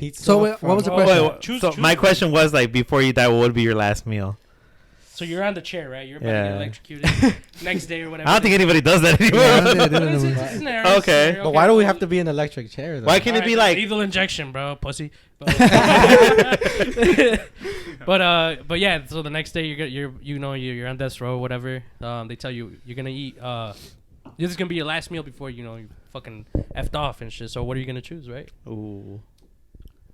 pizza. So what was the question? Choose my question was like, before you die, what would be your last meal? So you're on the chair, right? You're about to get electrocuted next day or whatever. I don't think anybody does that anymore. Okay. But why do we have to be in electric chairs? Why can't it be like lethal injection, bro? Pussy. But yeah. So the next day you're on death row, or whatever. They tell you you're gonna eat. This is gonna be your last meal before you fucking effed off and shit. So what are you gonna choose, right? Ooh.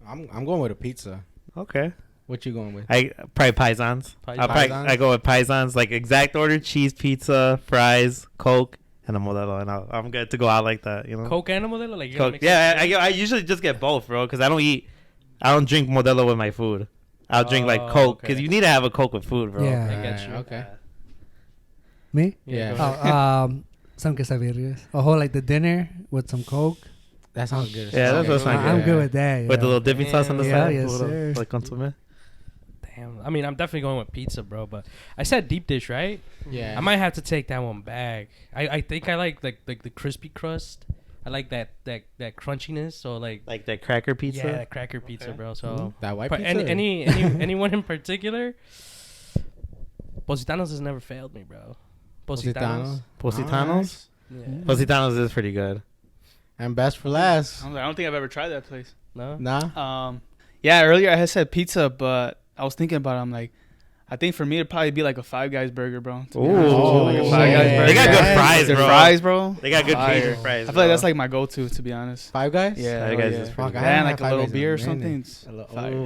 I'm going with a pizza. Okay. What you going with? I probably paisans. I go with paisans, like exact order: cheese, pizza, fries, Coke, and a Modelo. And I'm good to go out like that, you know. Coke and a Modelo, like Coke. Yeah, I usually just get both, bro, because I don't drink Modelo with my food. I'll drink like Coke, because you need to have a Coke with food, bro. Yeah, I get you. Okay. Me? Yeah. Some quesadillas. A whole like the dinner with some Coke. That sounds good. Yeah, that sounds I'm good with that. Yeah. With the little dipping sauce on the side. Yes, sir. Like consomme. Damn. I mean, I'm definitely going with pizza, bro. But I said deep dish, right? Yeah. I might have to take that one back. I think I like the crispy crust. I like that crunchiness. So like that cracker pizza. Yeah, that cracker pizza, bro. So that white pizza. Anyone in particular? Positanos has never failed me, bro. Positanos. Positanos. Yeah. Positanos is pretty good. And best for last. I don't think I've ever tried that place. No. Nah. Yeah, earlier I had said pizza, but I was thinking about it. I'm like, I think for me it'd probably be like a Five Guys burger, bro. Like a Five Guys burger. They got good fries, Their bro. fries, bro. They got good Cajun fries. I feel like that's like my go-to, to be honest. Five Guys? Yeah, Five Guys is pretty good. And like a little beer or something.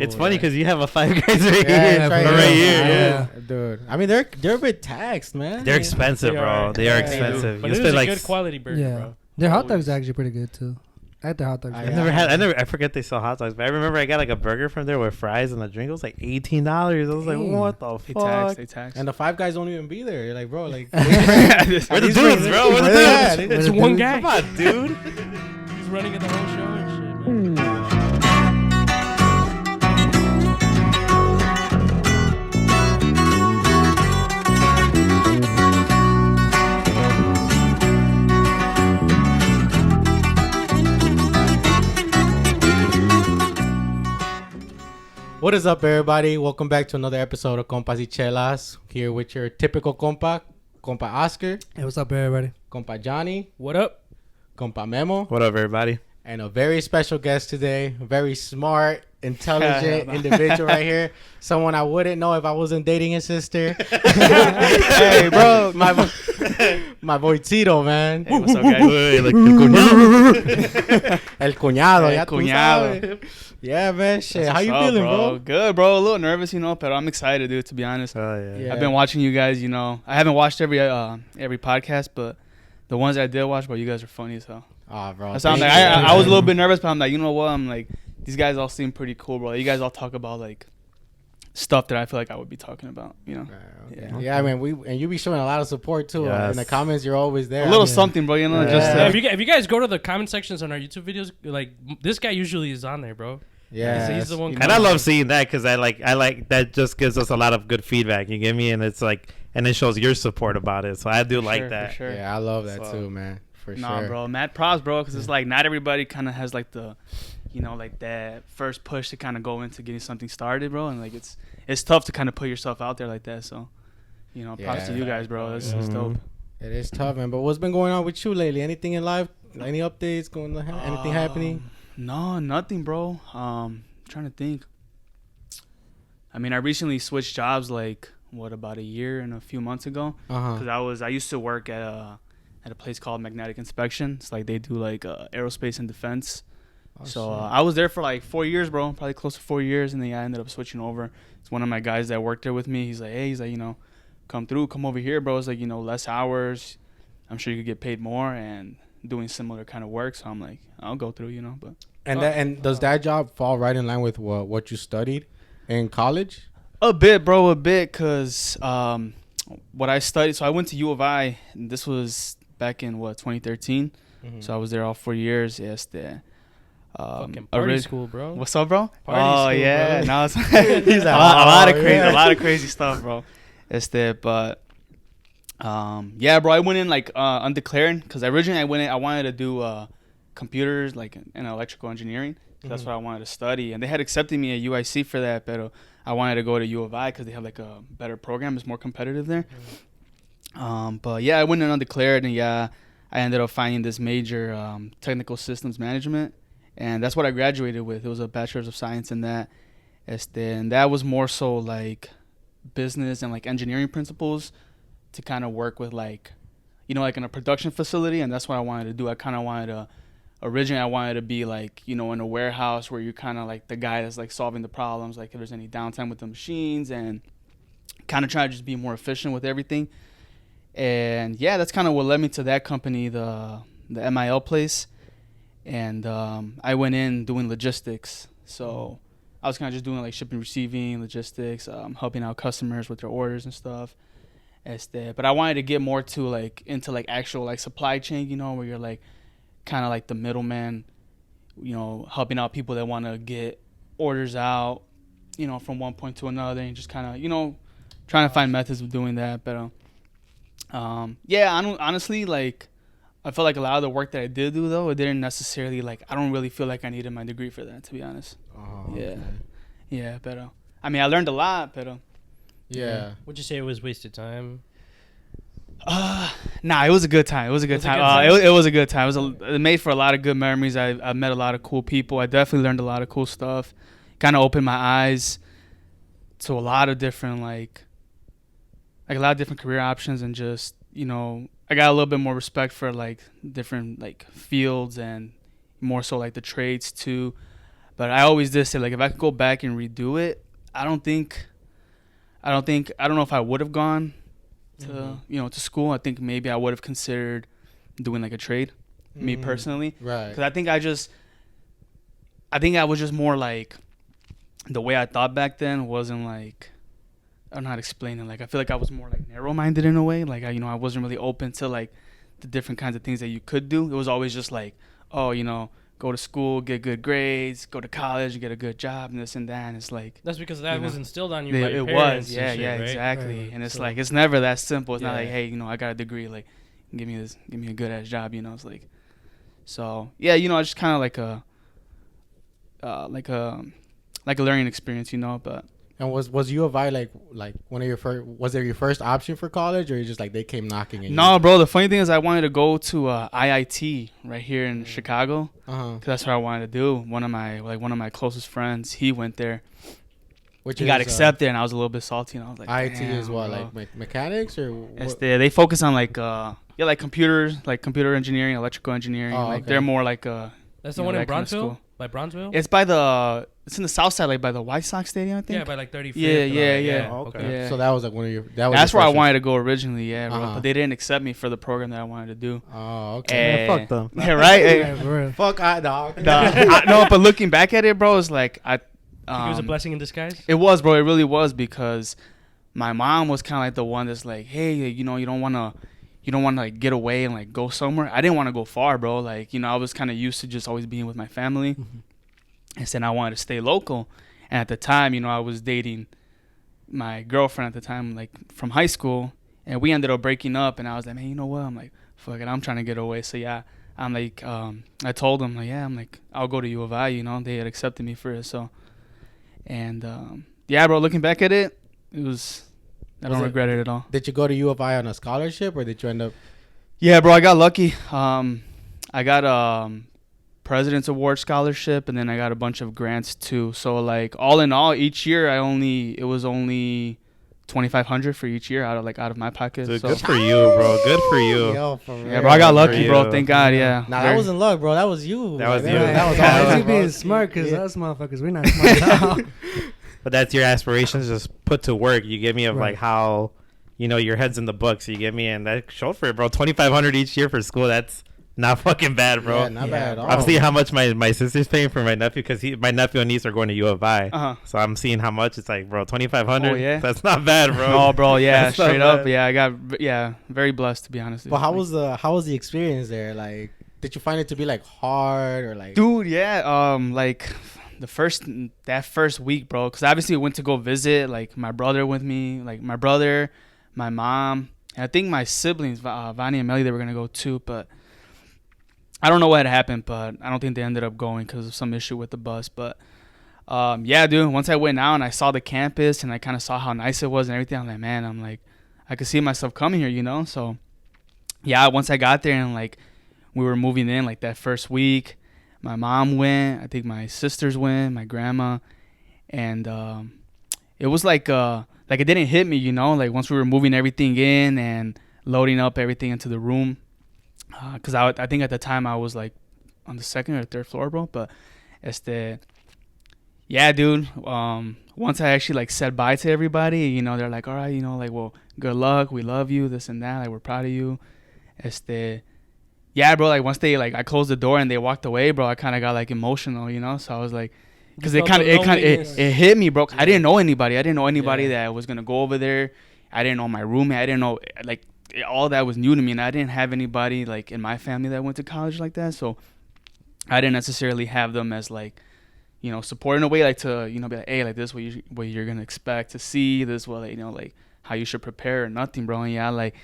It's funny because you have a Five Guys right here. Right here. Yeah. Dude. I mean, they're a bit taxed, man. They're expensive, bro. They are expensive. But it was a good quality burger, bro. Their hot dogs are actually pretty good too. I had their hot dogs. I forget they sell hot dogs, but I remember I got like a burger from there with fries and a drink. It was like $18. I was like, what the fuck? They tax. And the Five Guys don't even be there. You're like, bro, like where the dudes, bro? Where the dudes? It's one guy. Come on, dude. He's running at the whole show and shit, man. What is up, everybody? Welcome back to another episode of Compas y Chelas. Here with your typical compa Oscar. Hey, what's up, everybody? Compa Johnny. What up? Compa Memo. What up, everybody? And a very special guest today. A very smart, intelligent individual right here. Someone I wouldn't know if I wasn't dating his sister. Hey, bro. My boy Tito, man. Hey, what's up, guys? El cuñado. El cuñado. Yeah, man. Shit. How you up, feeling, bro? Good, bro. A little nervous, but I'm excited, dude, to be honest. Oh, yeah. I've been watching you guys, I haven't watched every podcast, but the ones I did watch, bro, you guys are funny as hell. Oh, bro. That's like, I was a little bit nervous, but I'm like, you know what? I'm like, these guys all seem pretty cool, bro. You guys all talk about, like, stuff that I feel like I would be talking about, Yeah, I mean, you be showing a lot of support, too. In the comments, you're always there. A little something, bro, just... If you guys go to the comment sections on our YouTube videos, like, this guy usually is on there, bro. Yeah, he's the one. And I love seeing that because I like that just gives us a lot of good feedback. You get me, and it's like, and it shows your support about it. So I do like that. For sure. Yeah, I love that too, man. For sure. Nah, bro, mad props, bro, because it's like not everybody kind of has like the, like that first push to kind of go into getting something started, bro, and like it's tough to kind of put yourself out there like that. So, props to you guys, bro. That's dope. It is tough, man. But what's been going on with you lately? Anything in life? Any updates going on? Anything happening? No, nothing, bro. Trying to think. I mean, I recently switched jobs about a year and a few months ago. Because I used to work at a place called Magnetic Inspection. It's like they do like aerospace and defense. I was there for like 4 years, bro. Probably close to 4 years, and then I ended up switching over. It's one of my guys that worked there with me. He's like, come over here, bro. It's like, less hours. I'm sure you could get paid more and doing similar kind of work. So I'm like, I'll go through, but. And does that job fall right in line with what you studied in college? A bit, bro, because what I studied. So I went to U of I, and this was back in 2013. Mm-hmm. So I was there all 4 years. Yes, fucking party school, bro. What's up, bro? Party school, yeah, bro. now it's a lot of crazy stuff, bro. Yeah, bro. I went in undeclared because originally I wanted to do computers, like in electrical engineering. That's what I wanted to study. And they had accepted me at UIC for that, but I wanted to go to U of I because they have like a better program. It's more competitive there. But yeah, I went in undeclared, and yeah, I ended up finding this major, technical systems management. And that's what I graduated with. It was a bachelor's of science in that. And that was more so like business and like engineering principles to kind of work with like, you know, like in a production facility. And that's what I wanted to do. Originally I wanted to be like, you know, in a warehouse where you're kind of like the guy that's like solving the problems, like if there's any downtime with the machines, and kind of try to just be more efficient with everything. And yeah, that's kind of what led me to that company, the MIL place. And I went in doing logistics. So I was kind of just doing like shipping, receiving, logistics, helping out customers with their orders and stuff. But I wanted to get more to like into like actual like supply chain, you know, where you're like kind of like the middleman, you know, helping out people that want to get orders out, you know, from one point to another, and just kind of, you know, trying to find methods of doing that. But yeah, I don't honestly like. I felt like a lot of the work that I did do, though, it didn't necessarily, like, I don't really feel like I needed my degree for that, to be honest. Oh, yeah. okay. Yeah, but, I mean, I learned a lot, but, yeah. Would you say it was wasted time? Nah, it was a good time. It was a good time. It was a good time. It made for a lot of good memories. I met a lot of cool people. I definitely learned a lot of cool stuff. Kind of opened my eyes to a lot of different, like a lot of different career options, and just, you know, I got a little bit more respect for like different like fields, and more so like the trades too. But I always did say, like, if I could go back and redo it, I don't know if I would have gone to you know, to school. I think maybe I would have considered doing like a trade, me personally, right? Because I think I was just more like, the way I thought back then wasn't like, I'm not explaining. Like, I feel like I was more like narrow-minded in a way. Like, I wasn't really open to like the different kinds of things that you could do. It was always just like, oh, you know, go to school, get good grades, go to college, get a good job, and this and that. And it's like, that's because that was instilled on you by it your was, parents. yeah, and shit, yeah, right? exactly. Right. And it's So, like, it's never that simple. It's not like, Yeah. hey, you know, I got a degree, like, give me a good ass job. You know, it's like, so yeah, you know, it's just kind of like a learning experience, you know, but. And was U of I like one of your first? Was it your first option for college, or you just like they came knocking? And No, bro. The funny thing is, I wanted to go to IIT right here in Chicago. Cause that's what I wanted to do. One of my closest friends, he went there. He got accepted, and I was a little bit salty, and I was like, IIT is what, bro. like mechanics or what? They focus on like like computers, like computer engineering, electrical engineering. Oh, like okay. they're more like that's the one in Bronzeville? By Bronzeville? It's in the south side, like by the White Sox Stadium, I think. Yeah, by like 35th. Yeah. Oh, okay. Yeah. So that was like one of your. That's where I wanted to go originally, yeah, bro. Uh-huh. But they didn't accept me for the program that I wanted to do. Oh, okay. Man, fuck them. Yeah, right. Yeah, for real. Fuck dog. No, but looking back at it, bro, it's like It was a blessing in disguise? It was, bro. It really was, because my mom was kind of like the one that's like, hey, you know, you don't want to like get away and like go somewhere. I didn't want to go far, bro. Like, you know, I was kind of used to just always being with my family. And then I wanted to stay local. And at the time, you know, I was dating my girlfriend at the time, like from high school, and we ended up breaking up. And I was like, man, you know what? I'm like, fuck it, I'm trying to get away. So yeah, I'm like, I told them, like, yeah, I'm like, I'll go to U of I. You know, they had accepted me for it. So, and yeah, bro, looking back at it, I don't regret it at all. Did you go to U of I on a scholarship, or did you end up? Yeah, bro, I got lucky. I got President's Award scholarship, and then I got a bunch of grants too. So like all in all, each year it was only $2,500 for each year out of my pocket. Dude, so good for you, bro. Good for you. Yo, for real. yeah, bro, I got Good lucky, for bro. you. Thank God, yeah. Nah, that wasn't luck, bro. That was you. That was you. That was Yeah, all you you, being bro. smart, because Yeah. us motherfuckers, we're not smart at all. But that's your aspirations just put to work. You get me of Right. like how, you know, your head's in the books. You get me, and that showed for it, bro. $2,500 each year for school. That's not fucking bad, bro. Yeah, not bad at all. I'm seeing how much my sister's paying for my nephew, because my nephew and niece are going to U of I. Uh-huh. So I'm seeing how much it's like, bro. $2,500. Oh, yeah? That's not bad, bro. No, bro, yeah, That's not straight up, bad. yeah, very blessed, to be honest. But how was the experience there? Like, did you find it to be like hard, or like? Dude, yeah, like that first week, bro, because obviously we went to go visit, like my brother with me, like my brother, my mom, and I think my siblings, Vani and Melly, they were gonna go too. But I don't know what had happened, but I don't think they ended up going because of some issue with the bus. But yeah, dude, once I went out and I saw the campus and I kind of saw how nice it was and everything, I'm like, man, I could see myself coming here, you know? So yeah, once I got there and like we were moving in like that first week, my mom went, I think my sisters went, my grandma, and it was like it didn't hit me, you know, like once we were moving everything in and loading up everything into the room, because I think at the time I was like on the second or third floor, bro. But yeah, dude, once I actually like said bye to everybody, you know, they're like, all right, you know, like, well, good luck, we love you, this and that, like, we're proud of you. Yeah, bro, like once they like I closed the door and they walked away, bro, I kind of got like emotional, you know. So I was like, because it hit me, bro. I didn't know anybody. That was gonna go over there. I didn't know my roommate. I didn't know, like, all that was new to me, and I didn't have anybody like in my family that went to college like that. So I didn't necessarily have them as like, you know, support in a way, like to, you know, be like, hey, like this is what you're gonna expect to see. This is what, you know, like how you should prepare or nothing, bro. And yeah, like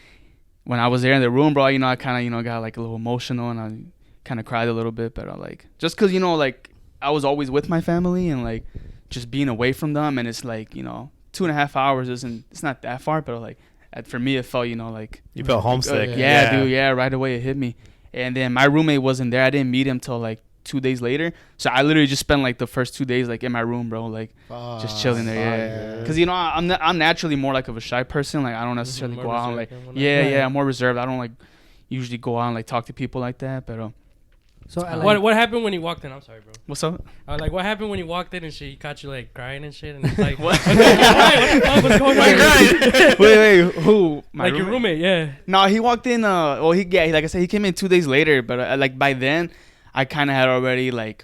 when I was there in the room, bro, you know, I kind of, you know, got like a little emotional and I kind of cried a little bit, but I like just because, you know, like I was always with my family and like just being away from them, and it's like, you know, 2.5 hours it's not that far, but like for me it felt, you know, like you felt homesick. Yeah, dude, yeah, right away it hit me. And then my roommate wasn't there. I didn't meet him till like 2 days later, so I literally just spent like the first 2 days like in my room, bro, like just chilling there. Yeah, because, you know, I'm naturally more like of a shy person. Like I don't necessarily go out and like I'm more reserved. I don't like usually go out and like talk to people like that. But so what happened when you walked in? I'm sorry, bro. What's up? Like, what happened when you walked in and shit? He caught you like crying and shit, and it's like, what? What the fuck was going on? Wait, who? My roommate? Your roommate, yeah. No, he walked in. Well, like I said, he came in 2 days later. But like by then, I kind of had already like,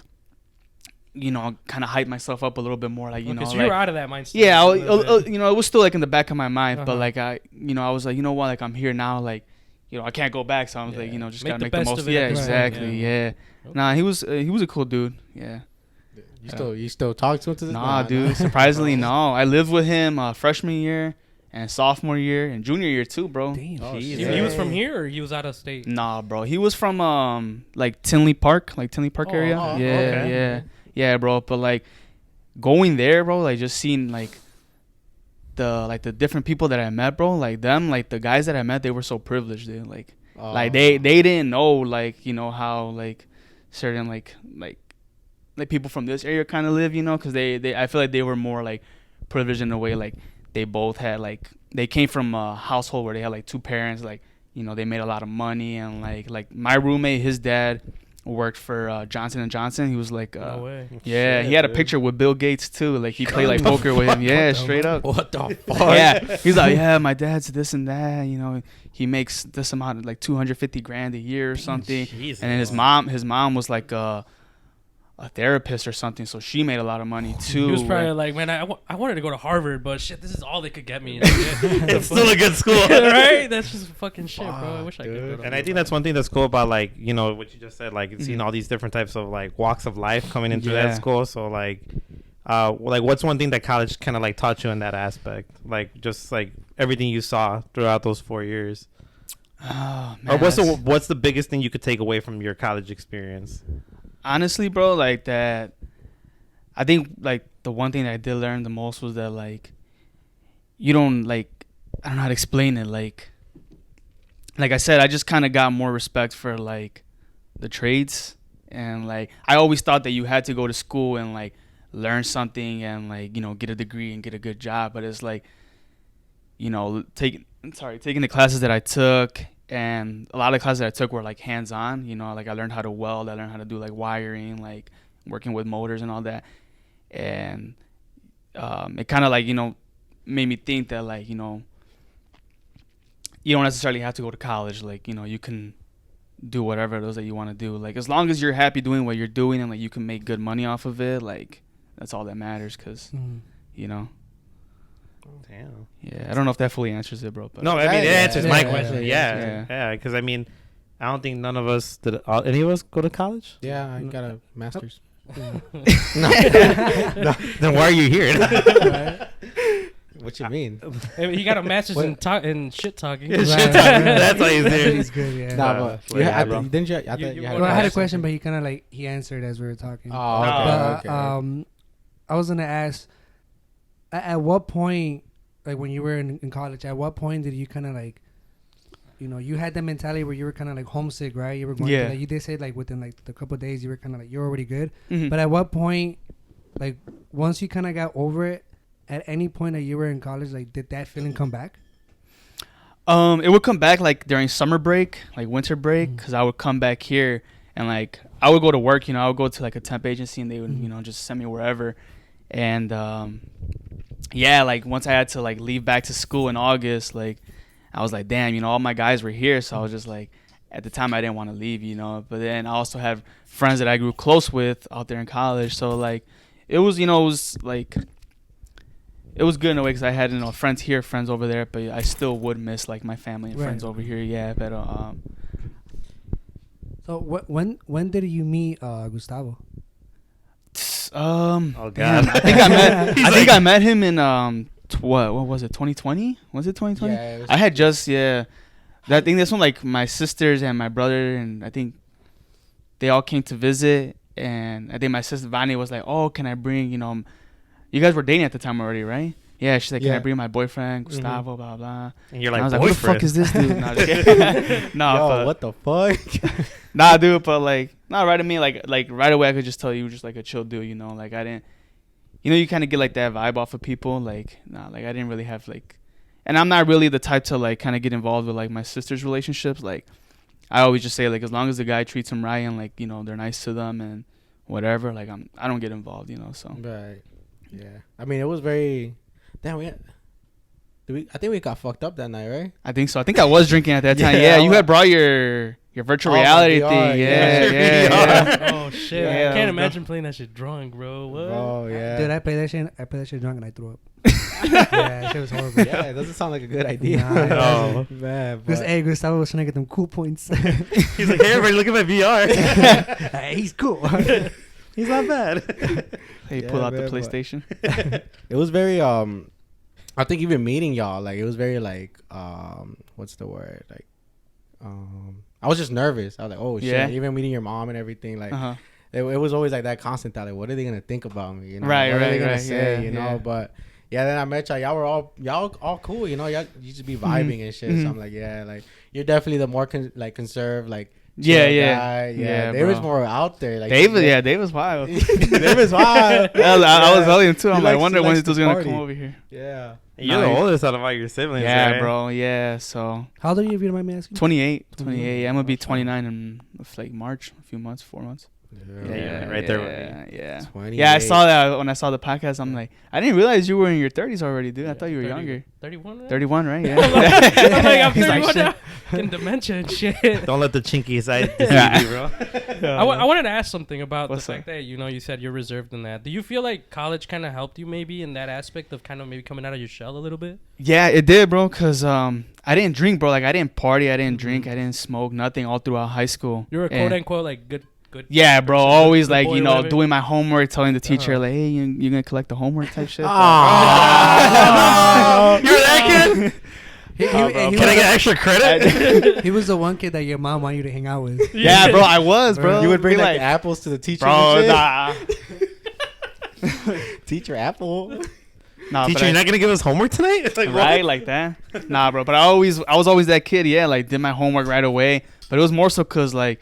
you know, kind of hyped myself up a little bit more, like, you know, so like, you were out of that mindset. Yeah, you know, it was still like in the back of my mind, but like I was like, you know what, like I'm here now, like, you know, I can't go back, so I was like, you know, just gotta make the most of it. Yeah, exactly. Yeah. Okay. Nah, he was a cool dude. Yeah. You still talk to him to this? Nah, dude. Surprisingly, no. I lived with him freshman year and sophomore year and junior year too, bro. Damn. He was from here or he was out of state? Nah, bro. He was from like Tinley Park area. Yeah, bro. But like going there, bro, like just seeing like the different people that I met, bro, like them, like the guys that I met, they were so privileged, dude. Like they didn't know, like, you know, how like certain like people from this area kind of live, you know, because they I feel like they were more like privileged in a way, like they both had like they came from a household where they had like two parents, like, you know, they made a lot of money, and like my roommate, his dad worked for Johnson & Johnson. He was like no way. Yeah, he had a picture with Bill Gates too, like he played like poker with him. Yeah, straight up. What the fuck? Yeah, he's like, yeah, my dad's this and that, you know, he makes this amount, like $250,000 a year or something. Jesus. And then his mom was like a therapist or something, so she made a lot of money too. He was probably like, man, I wanted to go to Harvard, but shit, this is all they could get me. It's still a good school. Right? That's just fucking shit, bro. I wish I could go to And I think that's one thing that's cool about, like, you know, what you just said, like, seeing all these different types of like walks of life coming into that school. So like what's one thing that college kind of like taught you in that aspect, like just like everything you saw throughout those 4 years? Oh, man. Or what's the biggest thing you could take away from your college experience? Honestly, bro, like that, I think like the one thing that I did learn the most was that like you don't, like, I don't know how to explain it. Like I said, I just kind of got more respect for like the trades, and like I always thought that you had to go to school and like learn something and like, you know, get a degree and get a good job. But it's like, you know, taking the classes that I took. And a lot of classes that I took were like hands-on, you know, like I learned how to weld, I learned how to do like wiring, like working with motors and all that. And it kind of like, you know, made me think that like, you know, you don't necessarily have to go to college. Like, you know, you can do whatever it is that you want to do. Like, as long as you're happy doing what you're doing and like you can make good money off of it, like that's all that matters, because, you know. Damn. Yeah, I don't know if that fully answers it, bro. But no, I mean, it answers my question. Yeah, because I mean, I don't think none of us did. Any of us go to college? Yeah, I got a master's. No. Then why are you here? What you mean? He got a master's in shit talking. That's why he's there. He's good, yeah. Nah, but didn't you? I thought you had. Well, I had a question, but he kind of like he answered as we were talking. Oh, okay. But, I was gonna ask, at what point, like when you were in college, at what point did you kind of like, you know, you had that mentality where you were kind of like homesick, right? You were going to, like, you did say like within like the couple of days you were kind of like you're already good. Mm-hmm. But at what point, like once you kind of got over it, at any point that you were in college, like did that feeling come back? It would come back like during summer break, like winter break, because I would come back here and like I would go to work. You know, I would go to like a temp agency and they would you know just send me wherever. And yeah, like once I had to like leave back to school in August, like I was like, damn, you know, all my guys were here, so I was just like, at the time I didn't want to leave, you know. But then I also have friends that I grew close with out there in college, so like it was, you know, it was like it was good in a way because I had, you know, friends here, friends over there, but I still would miss like my family and friends over here. Yeah, but So when did you meet Gustavo? Oh God! I think I met him in what was it? 2020? Was it 2020? Yeah, I had just I think this one like my sisters and my brother and I think they all came to visit and I think my sister Vani was like, oh, can I bring you guys were dating at the time already, right? Yeah, she's like, can I bring my boyfriend Gustavo, blah blah. And you're like, I was like, what the fuck is this dude? Yo, what the fuck? Nah, dude, but like, right. I mean, like right away, I could just tell you were just like a chill dude, you know. Like I didn't, you kind of get like that vibe off of people. Like, like I didn't really have like, and I'm not really the type to like kind of get involved with like my sister's relationships. Like, I always just say like, as long as the guy treats them right and like they're nice to them and whatever, like I don't get involved, So Right. Yeah. I mean, it was very. Damn, I think we got fucked up that night, right? I think so. I think I was drinking at that time. Yeah, you had brought your virtual reality thing. Yeah. Oh shit! Yeah, I can't imagine playing that shit drunk, bro. What? Oh yeah. Dude, I played that shit drunk and I threw up. Yeah, that shit was horrible. Yeah, it doesn't sound like a good idea. No. Man, Because hey, Gustavo was trying to get them cool points. He's like, hey, everybody, look at my VR. Hey, he's cool. He's not bad. Hey, pull out the PlayStation. It was very I think even meeting y'all, like it was very like what's the word? Like I was just nervous. I was like, oh shit. Yeah. Even meeting your mom and everything, like it was always like that constant thought, like, what are they gonna think about me? Right, what are they gonna right. say, Yeah, you know? yeah. But yeah, then I met y'all. Y'all were all cool, Y'all you just be vibing and shit. So I'm like, yeah, like you're definitely the more conserved, like Yeah. David's more out there. Like David's wild. David's wild. I was telling him too. I'm like, He wonder when likes he's to gonna party. come over here. Yeah. You're the oldest out of all your siblings, Yeah, right? bro. Yeah. So How old are you, if you don't mind me asking? 28. Yeah, I'm gonna be 29 in like March, a few months, 4 months. Yeah, right there with me. Yeah. 28. Yeah, I saw that when I saw the podcast. I'm like, I didn't realize you were in your 30s already, dude. I thought you were younger. 31, right? 31, right? Yeah. I'm He's 31 like, now. Getting dementia and shit. Don't let the chinky side deceive you, bro. I wanted to ask something about What's the fact up? that you said you're reserved in that. Do you feel like college kind of helped you maybe in that aspect of kind of maybe coming out of your shell a little bit? Yeah, it did, bro. Cause I didn't drink, bro. Like I didn't party, I didn't drink, I didn't smoke, nothing all throughout high school. You were a And- quote unquote like good. Yeah, bro. person, Always good like boy, whatever. doing my homework, telling the teacher like, hey, you're gonna collect the homework type shit. You're that kid? Can I get extra credit? He was the one kid that your mom wanted you to hang out with. Yeah, bro. I was, bro. You would bring Be like apples to the teacher. bro, and nah. shit? Teacher apple. Nah, Teacher, but you're not gonna give us homework tonight? It's like, right what? like that. Nah, bro. But I was always that kid. Yeah, like did my homework right away. But it was more so cause like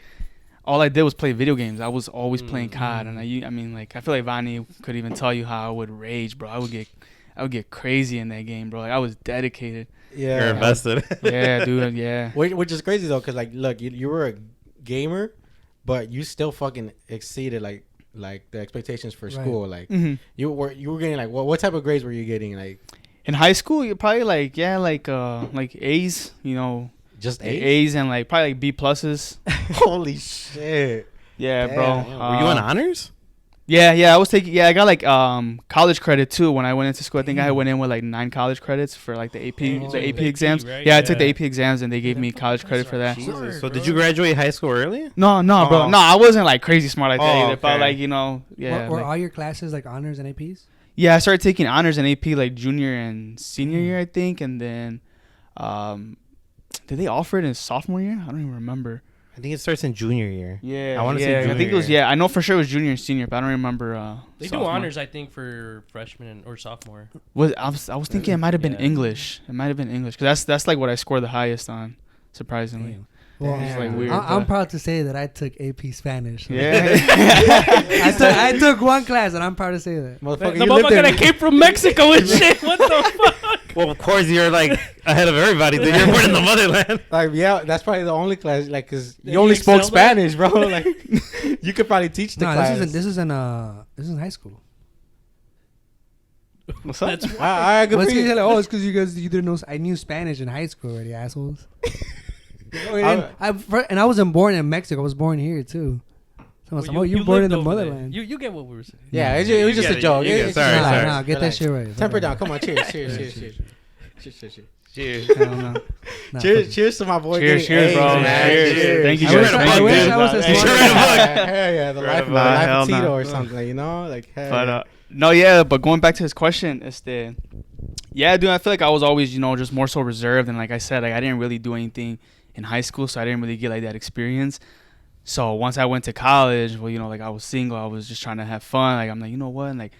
all I did was play video games. I was always playing COD, and I mean like I feel like Vani could even tell you how I would rage, bro. I would get crazy in that game, bro. Like I was dedicated. Yeah. You're invested. Yeah, dude. Yeah. Which is crazy though, cause like, look, you were a gamer, but you still fucking exceeded like the expectations for school. Like you were getting like what type of grades were you getting? Like In high school, you're probably like A's, just A's and like probably like B pluses. Holy shit. Yeah, Damn. bro. Were you in honors? Yeah, I was taking. Yeah, I got like college credit too when I went into school. I think I went in with like 9 college credits for like the AP exams. right? Yeah, I took the AP exams and they gave me college credit for that. Jesus. So did you graduate high school early? No, bro. No, I wasn't like crazy smart like that either. But okay. like, you know, yeah. Were like- all your classes like honors and APs? yeah, I started taking honors and AP like junior and senior year, I think, and then, did they offer it in sophomore year? I don't even remember. I think it starts in junior year. Yeah, I wanna say I think junior it was. year. Yeah, I know for sure it was junior and senior, but I don't remember. They do sophomore. honors, I think, for freshman or sophomore. I was thinking it might have been Yeah. English. It might have been English because that's like what I scored the highest on, surprisingly. Damn. Well, It's like weird. I'm proud to say that I took AP Spanish. So Yeah. I took one class, and I'm proud to say that. Motherfucker, The you lived motherfucker that in. came from Mexico and shit. What the fuck? Well, of course you're like ahead of everybody. Dude. You're born in the motherland. Like, yeah, that's probably the only class, like, cause Did you only you excel spoke there? Spanish, bro. Like, you could probably teach the No, class. this is in high school. What's up? That's All right, good What's for you. like, oh, it's because you didn't know. I knew Spanish in high school already, assholes. And I wasn't born in Mexico. I was born here too. So you born in the lived over there. motherland. You get what we were saying. Yeah, it was just a joke. Sorry, Nah, sorry. nah, get that Relax. shit right. Temper down. Come on, cheers, cheers. Cheers. I don't know. Nah, Cheers to my boy. Cheers, getting cheers, bro. A's, man. Cheers. Thank you, I Jared. wish I Thank you, wish dude. I was as Hey, smart sure as enough. that. Hell yeah, the Right life, the about life hell of Tito no. or something, you know? Like, hell But yeah. no, yeah. But going back to his question, yeah, dude. I feel like I was always, just more so reserved, and like I said, like I didn't really do anything in high school, so I didn't really get like that experience. So once I went to college, well, like I was single, I was just trying to have fun. Like I'm like, you know what? And like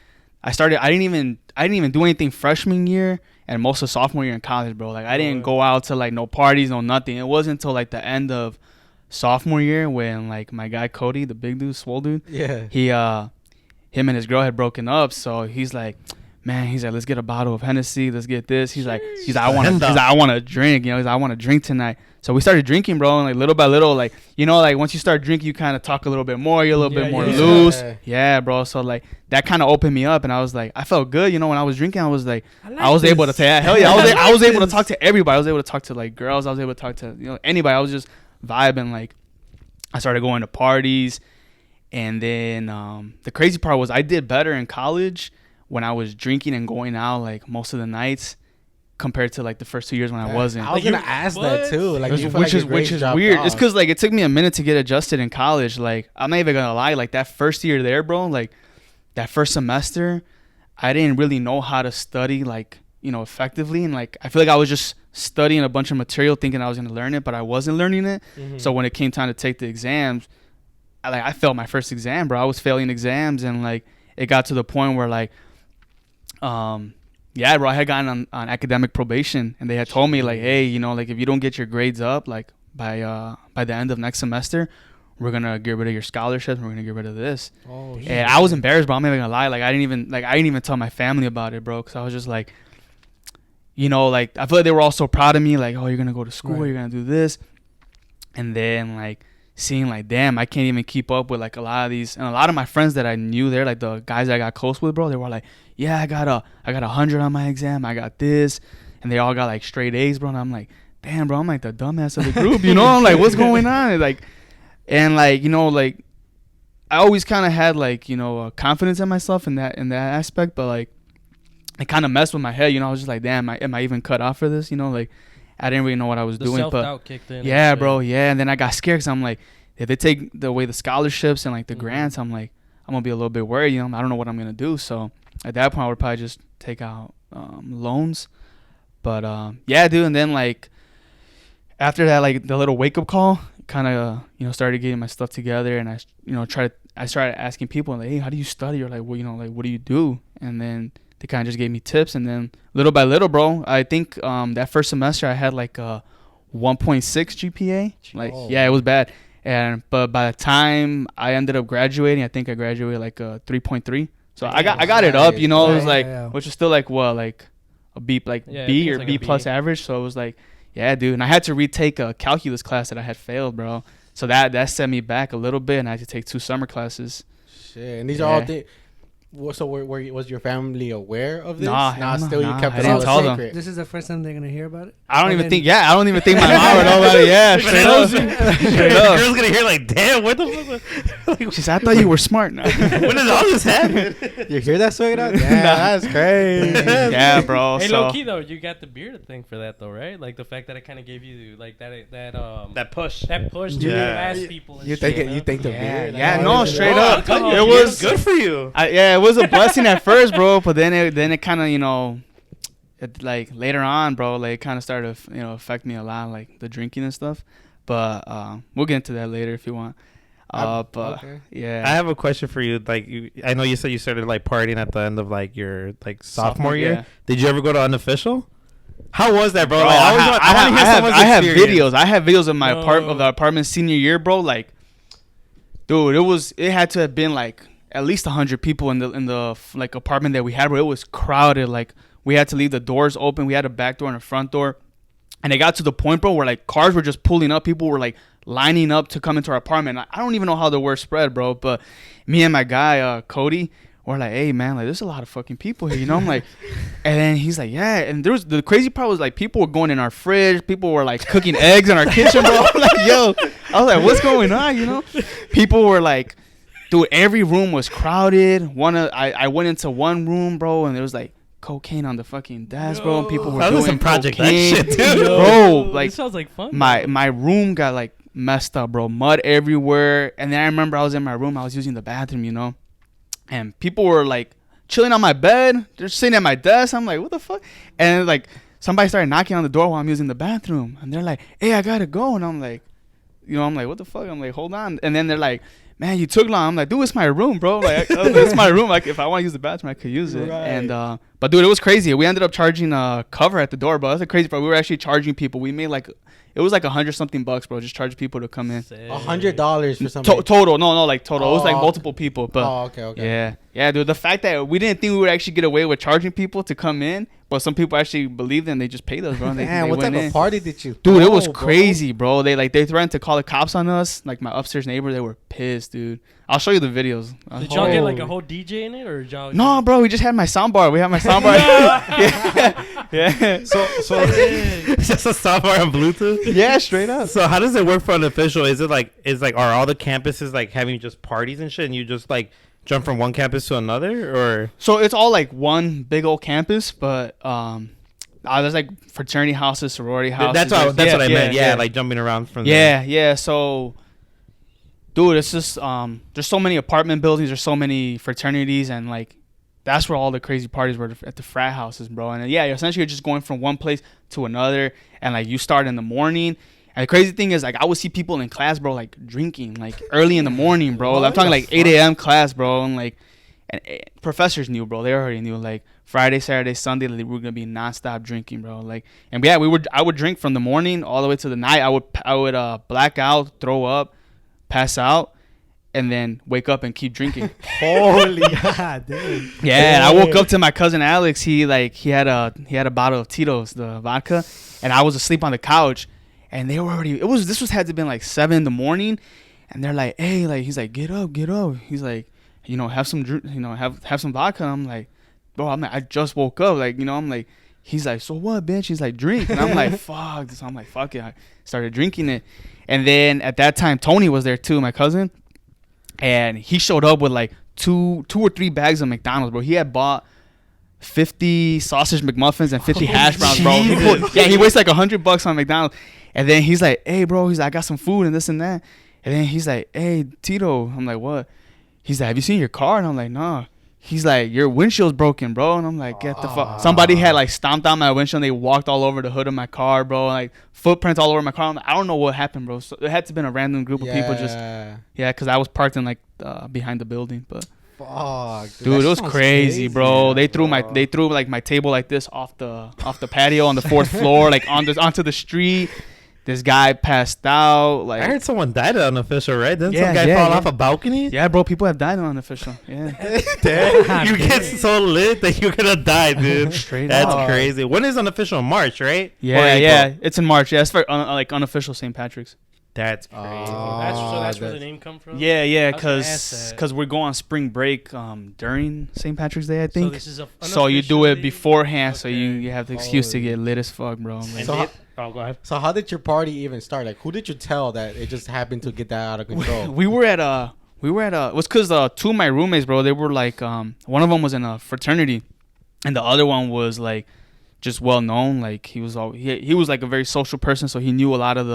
I didn't even do anything freshman year and most of sophomore year in college, bro. Like I didn't go out to like no parties, no nothing. It wasn't until like the end of sophomore year when like my guy Cody, the big dude, swole dude, Yeah. him and his girl had broken up. So he's like, let's get a bottle of Hennessy. Let's get this. He's like, I want to drink. He's like, I want to drink tonight. So we started drinking, bro. And like little by little, like, like once you start drinking, you kind of talk a little bit more. You're a little bit more loose. Yeah, bro. So like that kind of opened me up. And I was like, I felt good. When I was drinking, I was like, I was able to say, hell yeah. I was able to talk to everybody. I was able to talk to like girls. I was able to talk to, anybody. I was just vibing. Like I started going to parties. And then the crazy part was I did better in college when I was drinking and going out like most of the nights compared to like the first 2 years when I wasn't. I was gonna ask that too. Like, which is weird. It's because like it took me a minute to get adjusted in college. Like I'm not even gonna lie, like that first year there, bro, like that first semester, I didn't really know how to study like effectively, and like I feel like I was just studying a bunch of material thinking I was gonna learn it, but I wasn't learning it. Mm-hmm. So when it came time to take the exams, I failed my first exam, bro. I was failing exams, and like it got to the point where like yeah, bro, I had gotten on academic probation, and they had told me like, hey, like if you don't get your grades up like by the end of next semester, we're gonna get rid of your scholarships, and we're gonna get rid of this. Oh, And I was embarrassed, bro. I'm not even gonna lie. Like I didn't even tell my family about it, bro, because I was just like, like I feel like they were all so proud of me, like, oh, you're gonna go to school, Right. you're gonna do this, and then like seeing like, damn, I can't even keep up with like a lot of these, and a lot of my friends that I knew there, like the guys I got close with, bro, they were like, yeah, I got 100 on my exam, I got this, and they all got like straight A's, bro, and I'm like, damn, bro, I'm like the dumbass of the group, I'm like, what's going on? Like, and like, like I always kind of had like, confidence in myself in that aspect, but like it kind of messed with my head, I was just like, damn, am I even cut off for this? Like I didn't really know what I was doing, Self-doubt kicked in. yeah, bro, yeah. And then I got scared because I'm like, if they take away the scholarships and like the grants, I'm like, I'm gonna be a little bit worried. I don't know what I'm gonna do. So at that point, I would probably just take out loans. But yeah, dude. And then like after that, like the little wake up call, kind of started getting my stuff together, and I started asking people like, hey, how do you study, or like, well, like what do you do? And then they kind of just gave me tips, and then little by little, bro, I think that first semester I had like a 1.6 GPA. Like, yeah, it was bad. But by the time I ended up graduating, I think I graduated like a 3.3. So I got it up, it was like, which is still like what, like a B, like B or like B plus average. So it was like, yeah, dude. And I had to retake a calculus class that I had failed, bro. So that set me back a little bit, and I had to take 2 summer classes. Shit, and these are all things. So was your family aware of this? Nah, Still you kept I it didn't all tell a them. secret. This is the first time they're gonna hear about it. I don't even think my mom would know about it. Yeah, straight up. Straight The up. girl's gonna hear like, damn, what the fuck? She said, I thought you were smart. When did all this happen? You hear that, Suegra? Yeah, that's crazy. Yeah, bro. Hey, so low key though, you got the beard thing for that though, right? Like the fact that it kind of gave you like That push. that push to Yeah. ask people. And You shit, think know? you think the yeah, beard? yeah, like, no, oh, straight Oh, up. come on, It dude. was good for you. yeah, it was a blessing at first, bro. But then it kind of, you know, it, like later on, bro, like kind of started to, you know, affect me a lot, like the drinking and stuff. But we'll get into that later if you want. But okay. yeah, I have a question for you. Like, I know you said you started like partying at the end of like your like sophomore year. yeah. Did you ever go to unofficial? How was that, bro? Bro, Like, I wanna hear someone's have experience. videos. I have videos of my No. of the apartment senior year, bro. Like, dude, it had to have been like at least 100 people in the like apartment that we had, bro. It was crowded. Like, we had to leave the doors open. We had a back door and a front door, and it got to the point, bro, where like cars were just pulling up. People were like lining up to come into our apartment. I don't even know how the word spread, bro. But me and my guy, Cody, were like, hey man, like there's a lot of fucking people here, you know? I'm like, and then he's like, yeah. And there was the crazy part was like people were going in our fridge, people were like cooking eggs in our kitchen, bro. I'm like, yo, I was like, what's going on, you know? People were like, dude, every room was crowded. I went into one room, bro, and there was like cocaine on the fucking desk, bro, and people were That was doing some Project X cocaine. shit, dude. Bro, like this sounds like fun. my room got like messed up, bro. Mud everywhere. And then I remember I was in my room. I was using the bathroom, you know, and people were like chilling on my bed. They're sitting at my desk. I'm like, what the fuck? And like somebody started knocking on the door while I'm using the bathroom, and they're like, hey, I gotta go. And I'm like, you know, I'm like, what the fuck? I'm like, hold on. And then they're like, man, you took long. I'm like, dude, it's my room, bro. Like, it's my room. Like, if I want to use the bathroom, I could use it. Right. And but dude, it was crazy. We ended up charging a cover at the door, bro. That's a crazy part. We were actually charging people. We made like, it was like $100-something, bro. Just charge people to come in. $100 for something. Total, no, like total. It was like Oh. multiple people, but Okay. yeah, dude. The fact that we didn't think we would actually get away with charging people to come in, but some people actually believed and they just paid us, bro. And Man, they what went type in. of party did you? Dude, it was throw, bro? crazy, bro. They threatened to call the cops on us. Like my upstairs neighbor, they were pissed, dude. I'll show you the videos. Did y'all get like a Oh. whole DJ in it, or y'all? No, bro, we just had my soundbar. We had my soundbar. yeah. So It's just a software on Bluetooth. Yeah, straight up. So how does it work for unofficial? Is like are all the campuses like having just parties and shit, and you just like jump from one campus to another, or? So it's all like one big old campus, but there's like fraternity houses, sorority houses. That's what I meant. Yeah, yeah. like jumping around from. Yeah. So, dude, it's just there's so many apartment buildings, there's so many fraternities, and like that's where all the crazy parties were at the frat houses, bro. And yeah, essentially you're just going from one place to another, and like you start in the morning. And the crazy thing is, like, I would see people in class, bro, like drinking, like early in the morning, bro. Like, I'm talking like 8 a.m. class, bro, and like, professors knew, bro. They already knew, like Friday, Saturday, Sunday, like, we were gonna be nonstop drinking, bro. Like, and yeah, I would drink from the morning all the way to the night. I would black out, throw up, pass out, and then wake up and keep drinking. holy God damn. Yeah, and I woke up to my cousin Alex. He had a bottle of Tito's, the vodka, and I was asleep on the couch, and they were already. This had to have been like 7 in the morning, and they're like, hey, like he's like, get up. He's like, you know, have some have some vodka. And I'm like, bro, I just woke up, like, you know, I'm like, he's like, so what, bitch? He's like, drink, and I'm like, fuck. So I'm like, fuck it. I started drinking it, and then at that time Tony was there too, my cousin, and he showed up with like two or three bags of McDonald's, bro. He had bought 50 sausage McMuffins and 50 hash browns, bro. He wastes like $100 on McDonald's. And then he's like, hey, bro, he's like, I got some food and this and that. And then he's like, hey, Tito. I'm like, what? He's like, have you seen your car? And I'm like, nah. He's like, your windshield's broken, bro. And I'm like, get the fuck. Somebody had like stomped out my windshield and they walked all over the hood of my car, bro. Like footprints all over my car. I'm like, I don't know what happened, bro. So it had to have been a random group of people just, because I was parked in like behind the building. But fuck, dude, it was crazy, bro. They threw like my table like this off the patio on the 4th floor, like onto the street. This guy passed out. Like, I heard someone died at unofficial, right? Didn't Yeah, some guy yeah, fall yeah. off a balcony? yeah, bro, people have died on unofficial. Yeah. Damn. You get so lit that you're gonna die, dude. Straight That's up. crazy. When is unofficial? March, right? Or Yeah, April? yeah. It's in March. Yeah, it's for like unofficial St. Patrick's. That's crazy. That's where the name come from. Yeah, because we're going on spring break during St. Patrick's Day, I think. So this is so you do it beforehand, so you have the excuse to get lit as fuck, bro. Like, go ahead. So how did your party even start? Like, who did you tell that it just happened to get that out of control? we were at it was because two of my roommates, bro, they were like one of them was in a fraternity, and the other one was like just well known. Like he was like a very social person, so he knew a lot of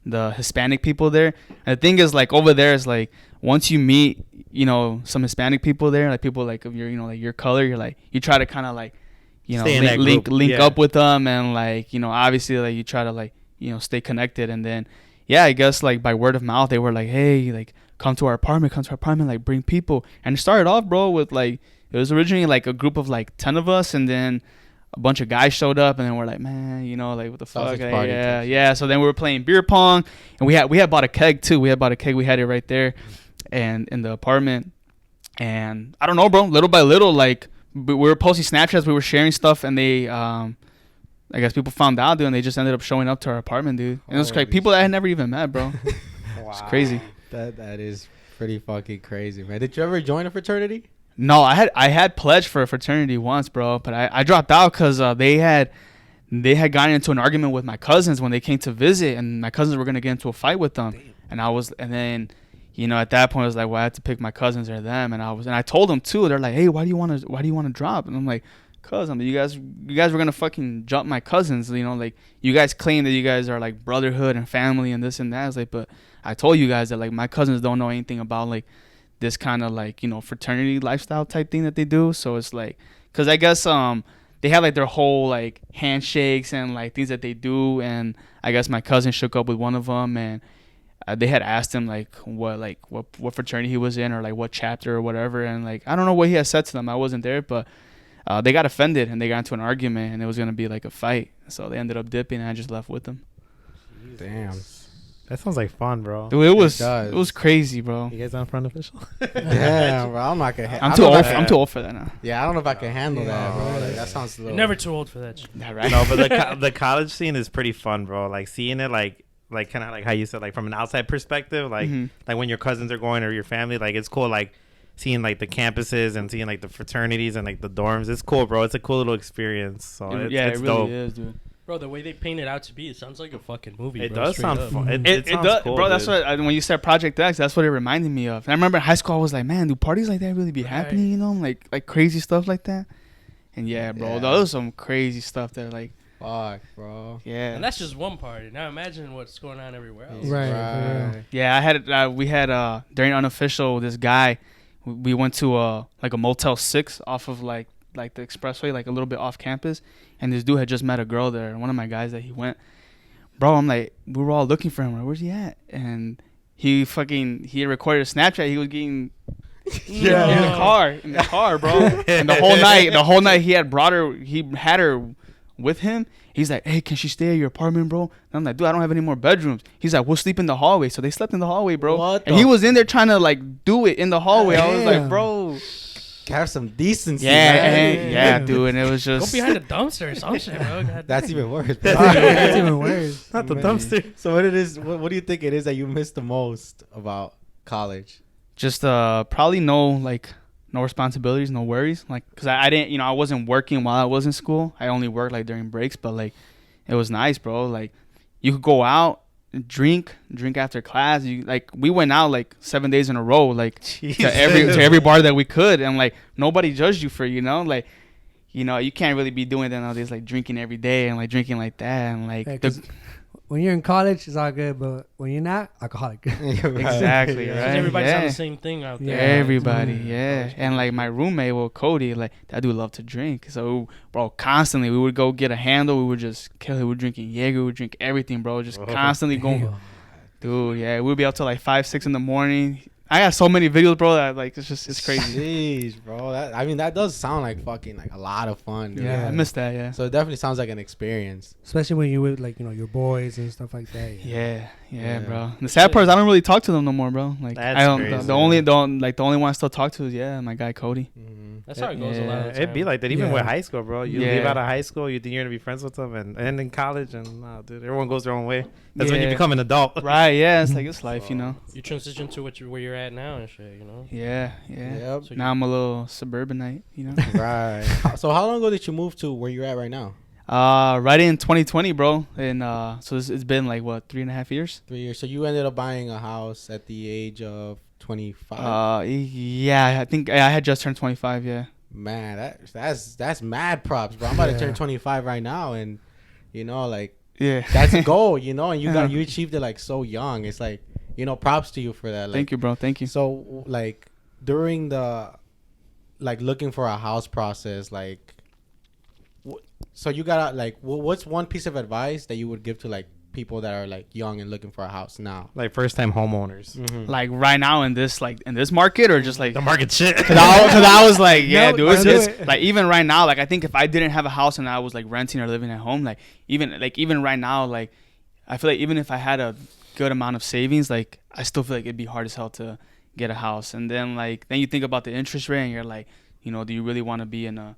the Hispanic people there. And the thing is, like, over there is like once you meet, you know, some Hispanic people there, like people like of your, you know, like your color, you're like, you try to kind of like, you know, link up with them, and like, you know, obviously like you try to like, you know, stay connected. And then yeah, I guess like by word of mouth they were like, hey, like come to our apartment, like bring people. And it started off, bro, with like, it was originally like a group of like 10 of us, and then a bunch of guys showed up, and then we're like, man, you know, like what the fuck? Yeah. So then we were playing beer pong, and we had bought a keg too. We had it right there, and in the apartment. And I don't know, bro. Little by little, like we were posting Snapchats, we were sharing stuff, and they, I guess people found out, dude, and they just ended up showing up to our apartment, dude. And it was like people that I had never even met, bro. Wow. It's crazy. That is pretty fucking crazy, man. Did you ever join a fraternity? No, I had pledged for a fraternity once, bro, but I dropped out because they had gotten into an argument with my cousins when they came to visit, and my cousins were gonna get into a fight with them. Damn. And then, you know, at that point I was like, well, I had to pick my cousins or them, and I told them too. They're like, hey, why do you want to drop? And I'm like, cuz you guys were gonna fucking jump my cousins, you know, like you guys claim that you guys are like brotherhood and family and this and that. I was like, but I told you guys that like my cousins don't know anything about like this kind of like, you know, fraternity lifestyle type thing that they do. So it's like, because I guess they have like their whole like handshakes and like things that they do, and I guess my cousin shook up with one of them, and they had asked him like what fraternity he was in, or like what chapter or whatever, and like I don't know what he had said to them. I wasn't there, but they got offended and they got into an argument, and it was gonna be like a fight, so they ended up dipping, and I just left with them. Damn. That sounds like fun, bro. Dude, it was crazy, bro. You guys on front official? Yeah, bro. I'm not gonna. I'm too old for that now. Yeah, I don't know if I can handle that, bro. Like, that sounds. You're never too old for that shit. Yeah, right. No, but the college scene is pretty fun, bro. Like seeing it, like kind of like how you said, like from an outside perspective, like like when your cousins are going or your family, like it's cool, like seeing like the campuses and seeing like the fraternities and like the dorms. It's cool, bro. It's a cool little experience. So it's really dope. is, dude. Bro, the way they paint it out to be, it sounds like a fucking movie. It bro, does sound fun. It sounds does, cool, bro. dude. That's what when you said Project X, that's what it reminded me of. And I remember in high school, I was like, man, do parties like that really be happening? You know, like crazy stuff like that. And yeah, bro, those are some crazy stuff that like, fuck, bro. Yeah. And that's just one party. Now imagine what's going on everywhere else. Right. Yeah, we had during unofficial, this guy, we went to like a Motel 6 off of like the expressway, like a little bit off campus, and this dude had just met a girl there. One of my guys that he went, bro, I'm like, we were all looking for him. Like, where's he at? And he recorded a Snapchat. He was getting in the car, bro. And the whole night he had her with him. He's like, hey, can she stay at your apartment, bro? And I'm like, dude, I don't have any more bedrooms. He's like, we'll sleep in the hallway. So they slept in the hallway, bro. And he was in there trying to like do it in the hallway. I was like, bro, have some decency. Yeah, dude. And it was just go behind a dumpster or some shit, bro. God that's even worse. That's even worse. Not the dumpster. So what do you think it is that you miss the most about college? Just probably no responsibilities, no worries. Like, cause I didn't, I wasn't working while I was in school. I only worked like during breaks, but like, it was nice, bro. Like, you could go out, drink after class. We went out like 7 days in a row, like to every bar that we could, and like nobody judged you for, like, you can't really be doing that nowadays, like drinking every day and like drinking like that, and like when you're in college, it's all good, but when you're not, alcoholic. Exactly, right? Everybody's on the same thing out there. Everybody, And like my roommate, Cody, like that dude loved to drink. So, bro, constantly we would go get a handle. We would just kill it. We were drinking Jaeger. We would drink everything, bro. Just constantly going. Dude, yeah, we'd be up till like 5, 6 in the morning. I got so many videos, bro, that like it's crazy. Jeez, bro. That does sound like fucking like a lot of fun, dude. Yeah, I miss that, yeah. So it definitely sounds like an experience. Especially when you with like, your boys and stuff like that. Yeah. Yeah, bro. The sad part is I don't really talk to them no more, bro. Like That's I don't. crazy. The only one I still talk to is my guy Cody. That's how it goes a lot of the time. It'd be like that even Yeah. with high school, bro. You leave out of high school, you think you're gonna be friends with them, and in college, and dude, everyone goes their own way. That's when you become an adult. Right? Yeah, it's like it's life, you know. You transition to where you're at now and shit, you know. Yeah. Yep. So Now I'm a little suburbanite, you know. Right. So how long ago did you move to where you're at right now? Right in 2020, bro. And so it's been like what 3.5 years. 3 years. So you ended up buying a house at the age of 25. Yeah, I think I had just turned 25. Yeah. Man, that's mad props, bro. I'm about to turn 25 right now, and like Yeah. that's a goal, and you achieved it like so young. It's like, props to you for that. Like, Thank you, bro. Thank you. So like during the looking for a house process, like, so you gotta like, what's one piece of advice that you would give to like people that are like young and looking for a house now? Like first time homeowners. Like right now in this market, or just like The market shit. Cause I was like, yeah, No, dude. do It's it. like even right now, like I think if I didn't have a house and I was like renting or living at home, like even right now, like I feel like even if I had a good amount of savings, like I still feel like it'd be hard as hell to get a house. And then you think about the interest rate, and you're like, do you really want to be in a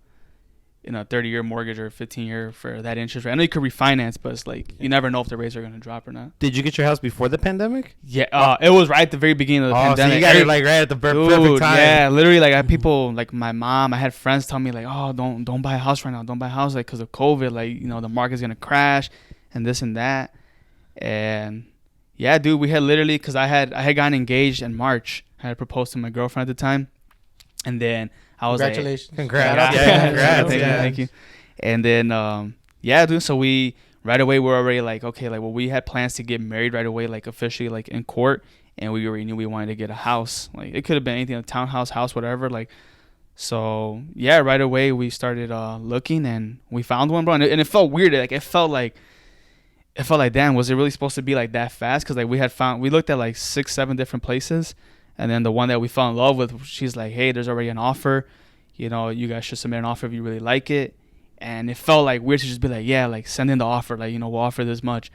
30-year mortgage or a 15-year for that interest rate? I know you could refinance, but it's like you never know if the rates are going to drop or not. Did you get your house before the pandemic? Yeah, it was right at the very beginning of the pandemic. So you got it like right at the perfect time. Yeah, literally, like I had people, like my mom, I had friends tell me like, oh, don't buy a house right now, don't buy a house, like because of COVID, like the market's gonna crash, and this and that, and yeah, dude, we had literally, because I had gotten engaged in March. I had proposed to my girlfriend at the time, and then I was Congratulations. like, Congrats. yeah, Congrats. thank you. And then yeah, dude, so we right away we're already like, okay, like, well, we had plans to get married right away, like officially, like in court, and we already knew we wanted to get a house. Like it could have been anything, a townhouse, house, whatever. Like, so yeah, right away we started looking, and we found one, bro, and it felt weird. Like it felt like, damn, was it really supposed to be like that fast? Because like we looked at like 6-7 different places, and then the one that we fell in love with, she's like, hey, there's already an offer, you guys should submit an offer if you really like it. And it felt like weird to just be like, yeah, like send in the offer, like, we'll offer this much.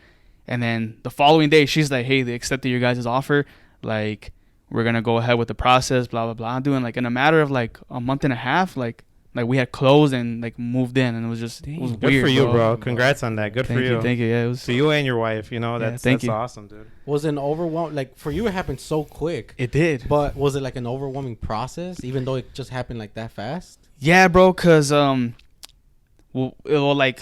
And then the following day she's like, hey, they accepted your guys' offer, like we're gonna go ahead with the process, blah blah blah. Doing like in a matter of like a month and a half, like we had closed and like moved in, and it was just it was Good weird, for you, bro. Congrats on that. Good for you. Thank you. Yeah, it was. So you and your wife, that's awesome, dude. Was it an overwhelm? Like for you, it happened so quick. It did. But was it like an overwhelming process, even though it just happened like that fast? Yeah, bro. Cause like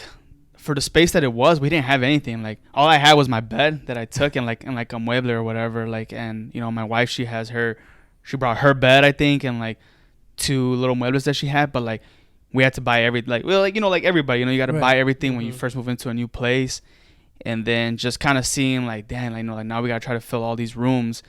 for the space that it was, we didn't have anything. Like all I had was my bed that I took and like a mueble or whatever. Like, and my wife, she brought her bed, I think, and like 2 little muebles that she had. But like we had to buy everything. Like like everybody, you got to buy everything when you first move into a new place. And then just kind of seeing like, damn, like now we gotta try to fill all these rooms.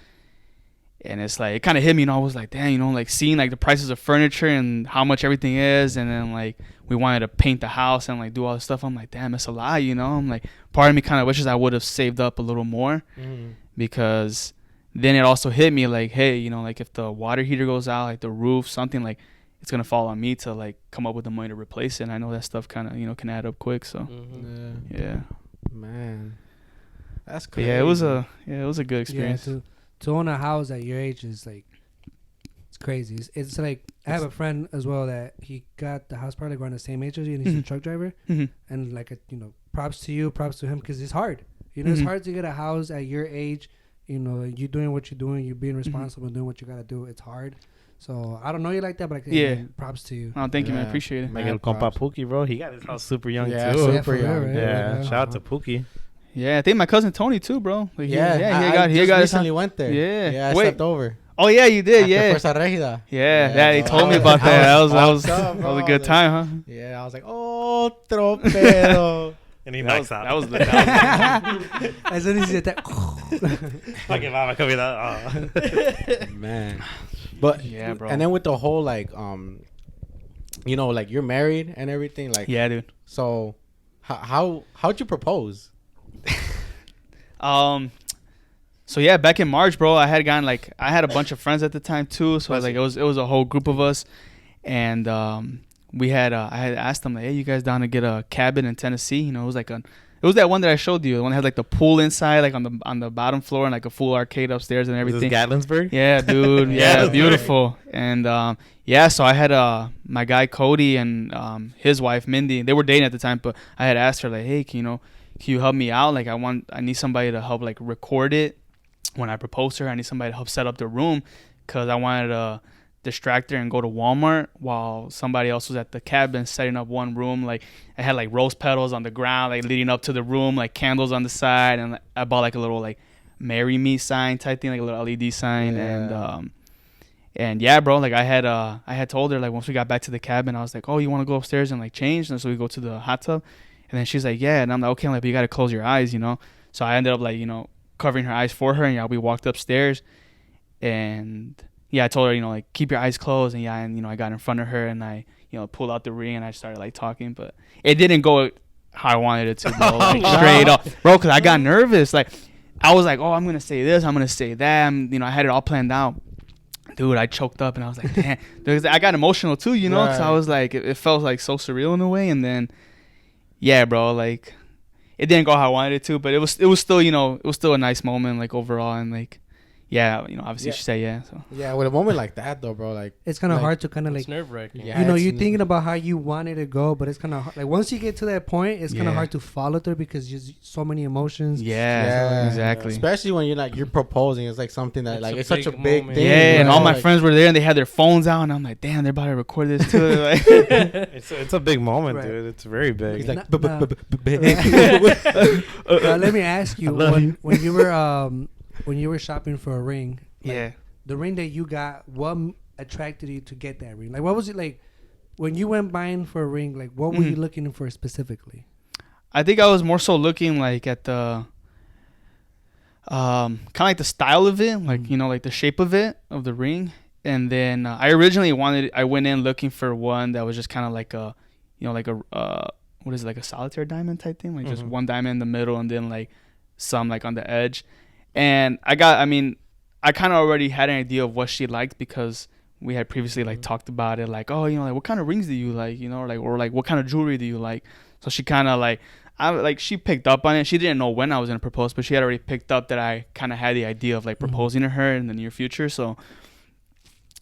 And it's like, it kind of hit me, I was like, damn, like seeing like the prices of furniture and how much everything is. And then like we wanted to paint the house and like do all this stuff. I'm like, damn, it's a lot, I'm like, part of me kind of wishes I would have saved up a little more, because then it also hit me like, hey, like if the water heater goes out, like the roof, something, like it's going to fall on me to like come up with the money to replace it. And I know that stuff kind of, can add up quick. So yeah, man, that's crazy. Yeah, it was a good experience. Yeah, to own a house at your age is like, it's crazy. It's like, I have a friend as well that he got the house probably around the same age as you, and he's a truck driver. And like, props to you, props to him, because it's hard. It's hard to get a house at your age. You doing what you're doing, you're being responsible, doing what you gotta do. It's hard. So I don't know you like that, but props to you. Oh, thank you, man. Appreciate it. Like El Compa Pookie, bro. He got his house super young too. Super young. Right? Yeah. Shout out to Pookie. Yeah, I think my cousin Tony too, bro. Like, he got recently went there. Yeah. I stepped over. Oh yeah, you did. After Fuerza Regida. Yeah, he told me about that. That was a good time, huh? Yeah, I was like, otro pedo. And he knocks out. That was As soon as he said that, Fucking mama, come here. Man. But yeah, bro. And then with the whole like like you're married and everything, like, yeah, dude. So how'd you propose? So yeah, back in March, bro, I had a bunch of friends at the time too. So it was a whole group of us, and I had asked them like, hey, you guys down to get a cabin in Tennessee? It was like a It was that one that I showed you. The one that has like the pool inside, like on the bottom floor, and like a full arcade upstairs and everything. Is this Gatlinburg? Yeah, dude. Yeah, it's beautiful. And so I had my guy Cody and his wife Mindy. They were dating at the time, but I had asked her like, hey, can you help me out? Like I need somebody to help like record it when I propose to her. I need somebody to help set up the room because I wanted to distract her and go to Walmart while somebody else was at the cabin setting up one room. Like I had like rose petals on the ground, like leading up to the room, like candles on the side, and I bought like a little like marry me sign type thing, like a little LED sign. And yeah, bro, like I had told her like once we got back to the cabin, I was like, oh, you want to go upstairs and like change? And so we go to the hot tub, and then she's like, yeah. And I'm like, okay. I'm like, but you got to close your eyes, So I ended up like, covering her eyes for her. And yeah, we walked upstairs, and yeah, I told her, like keep your eyes closed. And yeah, and I got in front of her and I, pulled out the ring and I started like talking, but it didn't go how I wanted it to, bro. Like, straight up, bro, because I got nervous. Like I was like, oh, I'm gonna say this, I'm gonna say that. I had it all planned out. Dude, I choked up and I was like, damn. Because I got emotional too, because I was like, it felt like so surreal in a way. And then, yeah, bro, like it didn't go how I wanted it to, but it was still, it was still a nice moment, like overall, and like. Yeah, obviously she said yeah. So yeah, with a moment like that though, bro, like it's kind of hard to kind of like nerve-wracking. Yeah, you're thinking about how you want it to go, but it's kind of like once you get to that point, it's kind of hard to follow through because there's so many emotions. Yeah, exactly. Especially when you're proposing, it's like something that it's such a big thing. Yeah, and all my friends were there and they had their phones out, and I'm like, damn, they're about to record this too. Like, it's a big moment, dude. It's very big. He's like, let me ask you, when you were shopping for a ring, the ring that you got, what attracted you to get that ring? Like, what was it like when you went buying for a ring? Like, what were you looking for specifically? I think I was more so looking like at the kind of like the style of it, like like the shape of the ring. And then I went in looking for one that was just kind of like a, like a what is it, like a solitaire diamond type thing, like just one diamond in the middle and then like some like on the edge. And I kind of already had an idea of what she liked because we had previously like talked about it, like, oh, like what kind of rings do you like, or what kind of jewelry do you like? So she kind of like, she picked up on it. She didn't know when I was going to propose, but she had already picked up that I kind of had the idea of like proposing to her in the near future. So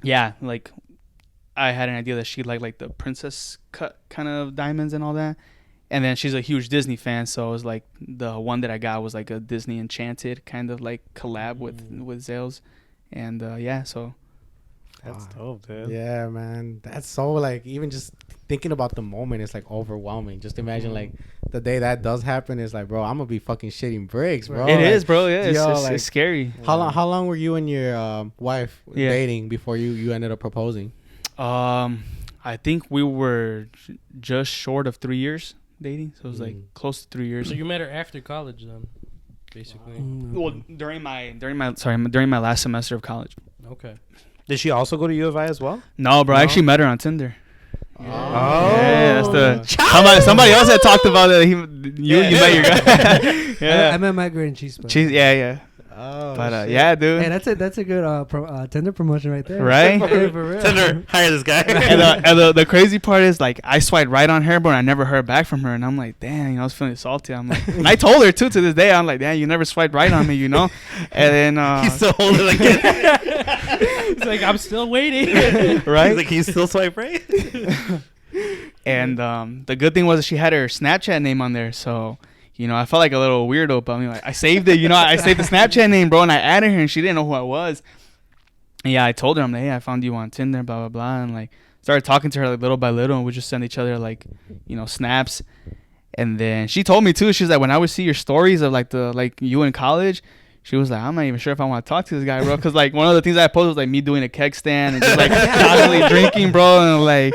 yeah, like I had an idea that she liked like the princess cut kind of diamonds and all that. And then she's a huge Disney fan, so it was like the one that I got was like a Disney Enchanted kind of like collab with Zales, and so that's dope, dude. Yeah, man, that's so like even just thinking about the moment, it's like overwhelming. Just imagine like the day that does happen is like, bro, I'm gonna be fucking shitting bricks, bro. It is, bro. Yeah, it's scary. How long were you and your wife dating before you ended up proposing? I think we were just short of 3 years. Dating, so it was like close to 3 years. So you met her after college, then, basically. Well, during my last semester of college. Okay. Did she also go to U of I as well? No, bro. I actually met her on Tinder. Yeah. Yeah, that's somebody else had talked about it. You met your guy. Yeah, I met my girl in Cheese. Yeah. Oh, but yeah, dude. Hey, that's a good Tinder promotion right there. Right? Hey, for real. Tinder, hire this guy. and the crazy part is like I swiped right on her, but I never heard back from her, and I'm like, damn, I was feeling salty. I'm like, and I told her too to this day. I'm like, damn, you never swiped right on me, And then he's still holding like He's like, I'm still waiting. Right? He's like, he's still swipe right. And the good thing was she had her Snapchat name on there, so. I felt like a little weirdo, but I mean, like, I saved it. I saved the Snapchat name, bro, and I added her, and she didn't know who I was. And yeah, I told her, I'm like, hey, I found you on Tinder, blah blah blah, and like started talking to her like little by little, and we just send each other like, snaps. And then she told me too, she's like, when I would see your stories of like you in college, she was like, I'm not even sure if I want to talk to this guy, bro, because like one of the things I posted was like me doing a keg stand and just like constantly drinking, bro, and like.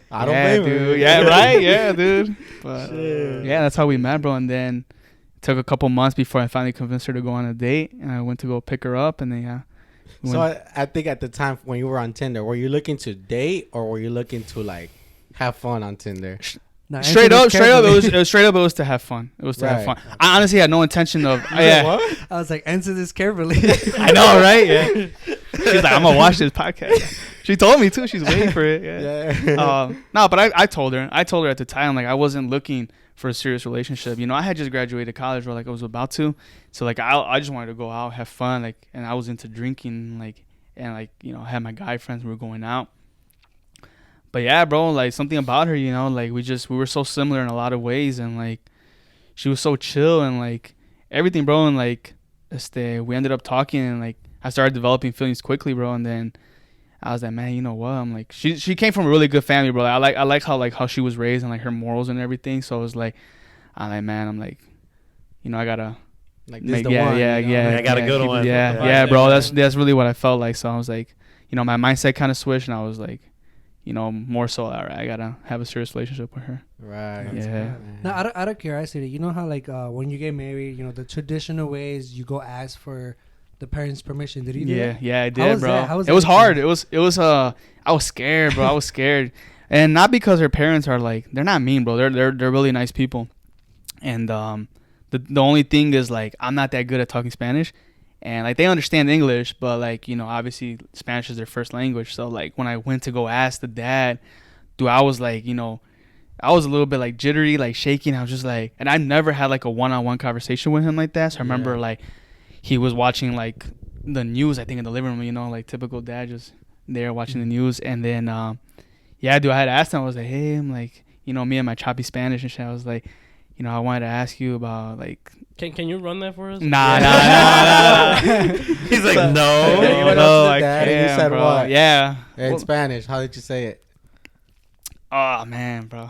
I don't blame dude. her. Yeah, right? Yeah, dude. But yeah, that's how we met, bro. And then it took a couple months before I finally convinced her to go on a date. And I went to go pick her up. And then, So I think at the time when you were on Tinder, were you looking to date or were you looking to like have fun on Tinder? Nah, straight up, it was to have fun. It was to have fun. I honestly had no intention of. I was like, answer this carefully. I know, right? Yeah. She's like, I'm gonna watch this podcast. She told me too. She's waiting for it. Yeah. No, but I told her. I told her at the time, like, I wasn't looking for a serious relationship. You know, I had just graduated college, or like I was about to. So like I just wanted to go out, have fun, like, and I was into drinking, like, and like, you know, I had my guy friends. We were going out. But yeah, bro, like something about her, you know, like we were so similar in a lot of ways, and like she was so chill and like everything, bro, and like we ended up talking, and like I started developing feelings quickly, bro, and then I was like, man, you know what? I'm like, she came from a really good family, bro. I like how she was raised and like her morals and everything. So I was like, man, I'm like, you know, I gotta like this the one. I got a good one. Yeah, bro. That's really what I felt like. So I was like, you know, my mindset kind of switched, and I was like, you know, more so, all right, I gotta have a serious relationship with her. Right. Yeah. Now, out of curiosity, you know how like when you get married, you know, the traditional ways you go ask for the parents' permission. Did you do that? Yeah, I did, bro. It was hard. It was I was scared, bro. I was scared. And not because her parents are like, they're not mean, bro. They're really nice people. And the only thing is like I'm not that good at talking Spanish. And like they understand English, but like, you know, obviously Spanish is their first language. So like when I went to go ask the dad, dude, I was like, you know, I was a little bit like jittery, like shaking. I was just like, and I never had like a one-on-one conversation with him like that. So I remember like he was watching like the news, I think, in the living room, you know, like typical dad, just there watching the news. And then, yeah, dude, I had asked him, I was like, hey, I'm like, you know, me and my choppy Spanish and shit. I was like, you know, I wanted to ask you about like. Can you run that for us? Nah. He's like, no. Hey, you went up to the dad and you said bro. what? Yeah. In Spanish, how did you say it? Oh man, bro.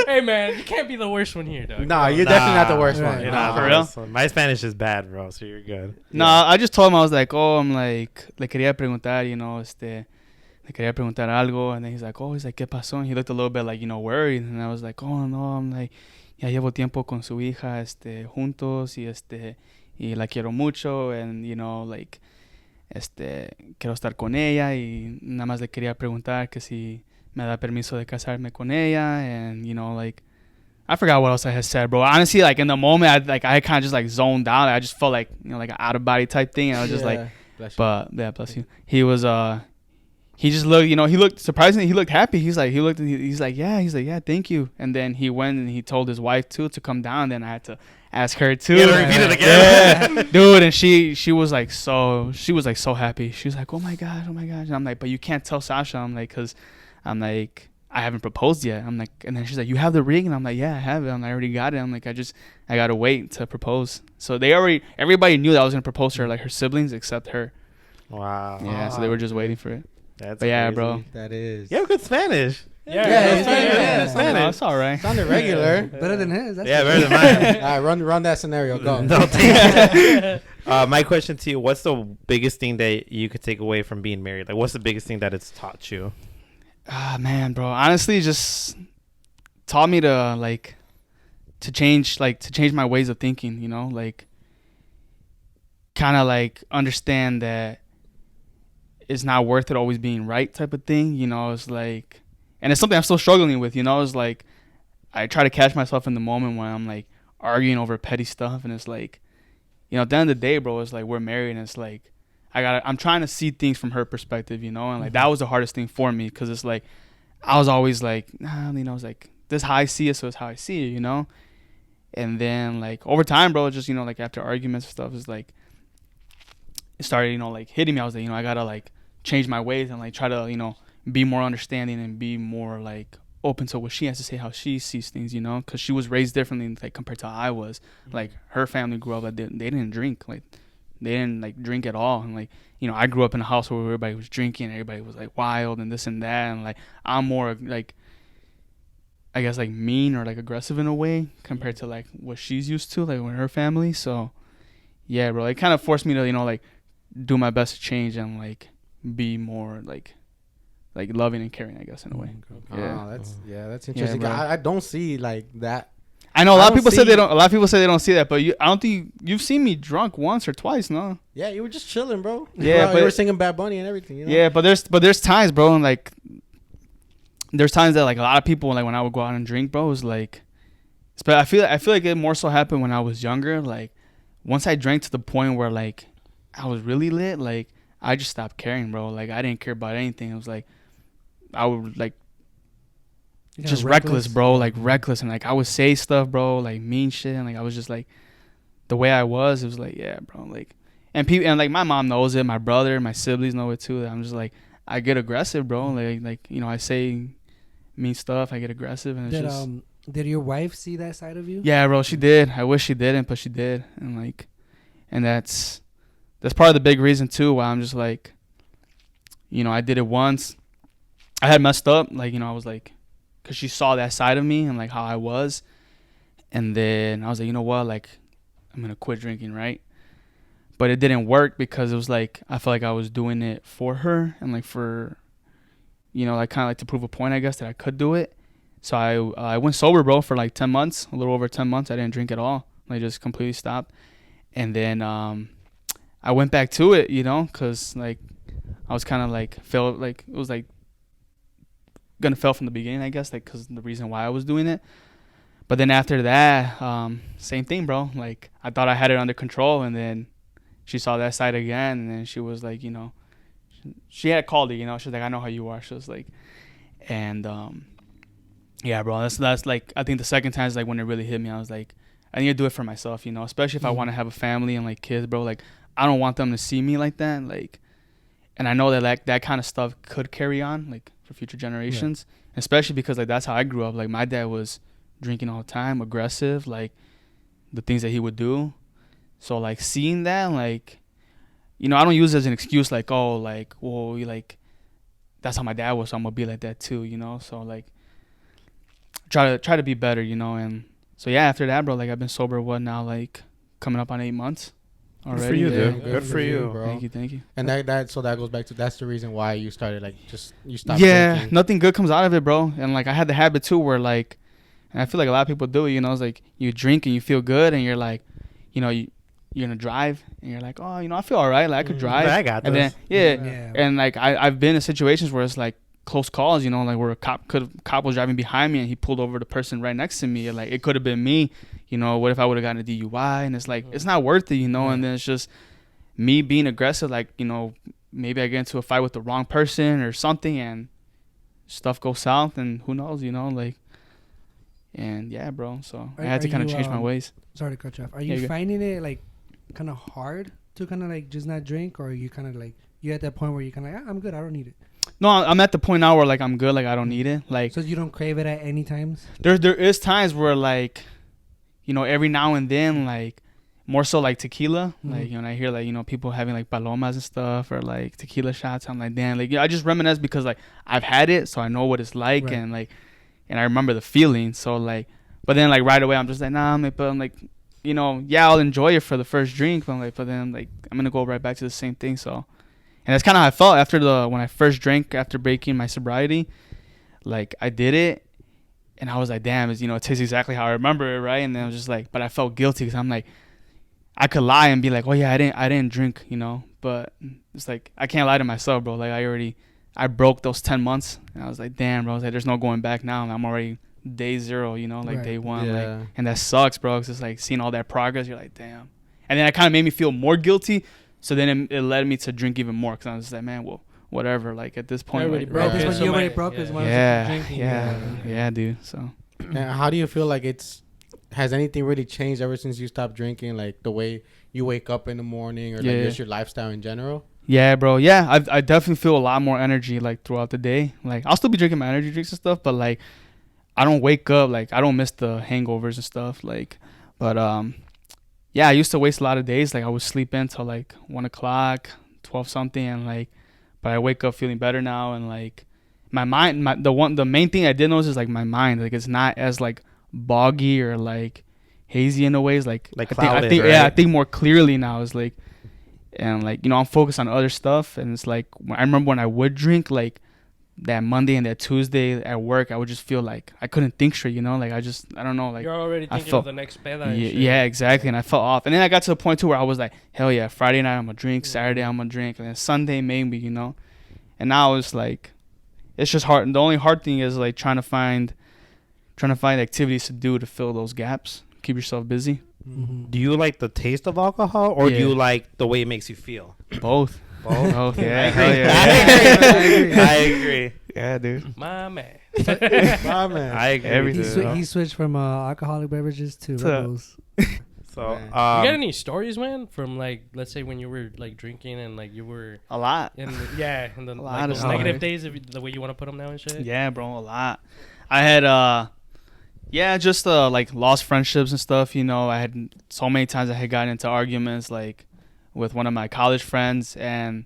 Hey man, you can't be the worst one here, dog. Nah, you're definitely not the worst Right. one. You're Nah. not For real? so my Spanish is bad, bro. So you're good. No, I just told him, I was like, oh, I'm like, le quería preguntar, you know, le quería preguntar algo. And then he's like, ¿qué pasó? And he looked a little bit like, you know, worried. And I was like, oh, no, I'm like, ya llevo tiempo con su hija, juntos, y la quiero mucho. And, you know, like, quiero estar con ella. Y nada más le quería preguntar que si me da permiso de casarme con ella. And, you know, like, I forgot what else I had said, bro. Honestly, like in the moment, I kind of just like zoned out. I just felt like, you know, like an out of body type thing. And I was just like, but yeah, bless you. He was, he just looked, you know, he looked surprisingly, he looked happy. He's like, yeah, thank you. And then he went and he told his wife too to come down. Then I had to ask her too. You gotta repeat it again. Yeah, dude. And she was like so happy. She was like, oh my gosh. And I'm like, but you can't tell Sasha. I'm like, cause I'm like, I haven't proposed yet. I'm like, and then she's like, you have the ring? And I'm like, yeah, I have it. I already got it. I'm like, I gotta wait to propose. So everybody knew that I was gonna propose to her, like her siblings except her. Wow. Yeah, so they were just waiting for it. That's but yeah, crazy. bro. That is. You have good Spanish. Yeah, Spanish. No, it's all right. Sounded regular. Better than his. That's Yeah, better than mine. All right, run that scenario. Go. No, thank you. My question to you: what's the biggest thing that you could take away from being married? Like, what's the biggest thing that it's taught you? Ah, man, bro. Honestly, just taught me to change my ways of thinking. You know, like kind of like understand that it's not worth it always being right type of thing. You know, it's like, and it's something I'm still struggling with. You know, it's like I try to catch myself in the moment when I'm like arguing over petty stuff, and it's like, you know, at the end of the day, bro, it's like we're married, and it's like I'm trying to see things from her perspective, you know, and like that was the hardest thing for me, because it's like I was always like, nah, you know, it's like this is how I see it, so it's how I see it, you know. And then like over time, bro, just, you know, like after arguments and stuff, it's like it started, you know, like hitting me. I was like, you know, I gotta like change my ways and like try to, you know, be more understanding and be more like open to what she has to say, how she sees things, you know, because she was raised differently like compared to how I was. Like her family grew up, like they didn't drink, like they didn't like drink at all. And like, you know, I grew up in a house where everybody was drinking, everybody was like wild and this and that, and like I'm more like, I guess, like mean or like aggressive in a way compared to like what she's used to, like with her family. So yeah, bro, it kind of forced me to, you know, like do my best to change and like be more like loving and caring, I guess, in a way. Yeah, that's interesting. Yeah, I don't see like that. I know a lot of people say they don't. A lot of people say they don't see that, but I don't think you've seen me drunk once or twice, no? Yeah, you were just chilling, bro. Yeah, you were singing Bad Bunny and everything. You know? Yeah, but there's times, bro, and like there's times that like a lot of people, like when I would go out and drink, bro, was like, but I feel like it more so happened when I was younger. Like once I drank to the point where like I was really lit, like I just stopped caring, bro. Like, I didn't care about anything. It was like, I would, like, just reckless, bro. Like, reckless. And, like, I would say stuff, bro, like, mean shit. And, like, I was just, like, the way I was, it was like, yeah, bro. Like, and people, and, like, my mom knows it. My brother, my siblings know it, too. I'm just, like, I get aggressive, bro. Like, you know, I say mean stuff. I get aggressive. And it's just... Did your wife see that side of you? Yeah, bro, she did. I wish she didn't, but she did. And, like, and that's part of the big reason, too, why I'm just, like, you know, I did it once. I had messed up. Like, you know, I was, like, because she saw that side of me and, like, how I was. And then I was like, you know what? Like, I'm going to quit drinking, right? But it didn't work because it was, like, I felt like I was doing it for her and, like, for, you know, like, kind of, like, to prove a point, I guess, that I could do it. So I went sober, bro, for, like, 10 months, a little over 10 months. I didn't drink at all. I just completely stopped. And then I went back to it, you know, because, like, I was kind of, like, it was, like, going to fail from the beginning, I guess, like, because the reason why I was doing it. But then after that, same thing, bro. Like, I thought I had it under control, and then she saw that side again, and then she was, like, you know, she had called it, you know. She was like, I know how you are. She was like, and, yeah, bro, that's like, I think the second time is, like, when it really hit me. I was like, I need to do it for myself, you know, especially if I want to have a family and, like, kids, bro. Like, I don't want them to see me like that. Like, and I know that, like, that kind of stuff could carry on, like, for future generations, especially because, like, that's how I grew up. Like, my dad was drinking all the time, aggressive, like, the things that he would do. So, like, seeing that, like, you know, I don't use it as an excuse, like, oh, like, well, like, that's how my dad was, so I'm gonna be like that too, you know. So, like, try to be better, you know. And so, yeah, after that, bro, like, I've been sober, what now, like, coming up on 8 months already. Good for you, dude. Yeah, good for you, bro. Thank you. And that goes back to, that's the reason why you started, like, you stopped drinking. drinking. Nothing good comes out of it, bro. And, like, I had the habit too where, like, and I feel like a lot of people do it, you know. It's like you drink and you feel good and you're like, you know, you're gonna drive and you're like, oh, you know, I feel all right, like, I could drive. I got and this. Then and, like, I've been in situations where it's like close calls, you know, like, where a cop was driving behind me and he pulled over the person right next to me, and, like, it could have been me, you know. What if I would have gotten a DUI? And it's like, it's not worth it, you know. And then it's just me being aggressive, like, you know, maybe I get into a fight with the wrong person or something and stuff goes south, and who knows, you know, like. And yeah, bro, so I had to kind of change my ways. Sorry to cut you off. Are you finding it, like, kind of hard to kind of, like, just not drink, or are you kind of, like, you at that point where you're kind of like, I'm good, I don't need it? No, I'm at the point now where, like, I'm good, like, I don't need it. Like, so you don't crave it at any times? There is times where, like, you know, every now and then, like, more so like tequila, like, you know, I hear, like, you know, people having, like, palomas and stuff, or, like, tequila shots. I'm like, damn, like, I just reminisce because, like, I've had it, so I know what it's like, right. And, like, and I remember the feeling. So, like, but then, like, right away, I'm just like, nah, but I'm like, you know, yeah, I'll enjoy it for the first drink, but I'm like, but then, like, I'm gonna go right back to the same thing. So, and that's kind of how I felt after when I first drank after breaking my sobriety. Like, I did it, and I was like, damn, you know, it tastes exactly how I remember it, right? And then I was just like, but I felt guilty because I'm like, I could lie and be like, oh yeah, I didn't drink, you know, but it's like, I can't lie to myself, bro. Like, I broke those 10 months, and I was like, damn, bro. I was like, there's no going back now. I'm already day 0, you know, like, right. Day 1. Yeah. Like, and that sucks, bro, because it's like seeing all that progress, you're like, damn. And then it kind of made me feel more guilty. So then it led me to drink even more because I was just like, man, well, whatever. Like, at this point, like, broke. This one you already broke. This one. Yeah, dude. So, and how do you feel like has anything really changed ever since you stopped drinking? Like, the way you wake up in the morning, or like just your lifestyle in general? Yeah, bro. Yeah, I definitely feel a lot more energy, like, throughout the day. Like, I'll still be drinking my energy drinks and stuff, but, like, I don't wake up, like, I don't miss the hangovers and stuff, like, but yeah, I used to waste a lot of days. Like, I would sleep in till, like, 1 o'clock, 12 something, and, like, but I wake up feeling better now, and, like, my mind, the main thing I did notice is, like, my mind, like, it's not as, like, boggy or, like, hazy in a ways, like clouded, I think right? Yeah, I think more clearly now. Is like, and, like, you know, I'm focused on other stuff, and it's like, I remember when I would drink, like, that Monday and that Tuesday at work, I would just feel like I couldn't think straight, you know, like, I don't know, like, you're already thinking of the next peda. Yeah, exactly. And I felt off, and then I got to the point too where I was like, hell yeah, Friday night I'm gonna drink, Saturday I'm gonna drink, and then Sunday maybe, you know. And now it's like, it's just hard. And the only hard thing is, like, trying to find activities to do to fill those gaps, keep yourself busy. Do you like the taste of alcohol, or do you like the way it makes you feel? Both. Oh, yeah, I agree. Yeah, dude. My man. My man. I agree. He switched from alcoholic beverages to To- Red Bulls. So, You got any stories, man, from like, let's say when you were like drinking and like you were A lot. in the, and then A like lot of those negative stories. days, the way you want to put them now and shit. Yeah, bro, a lot. I had just like lost friendships and stuff. You know, I had so many times I had gotten into arguments like with one of my college friends, and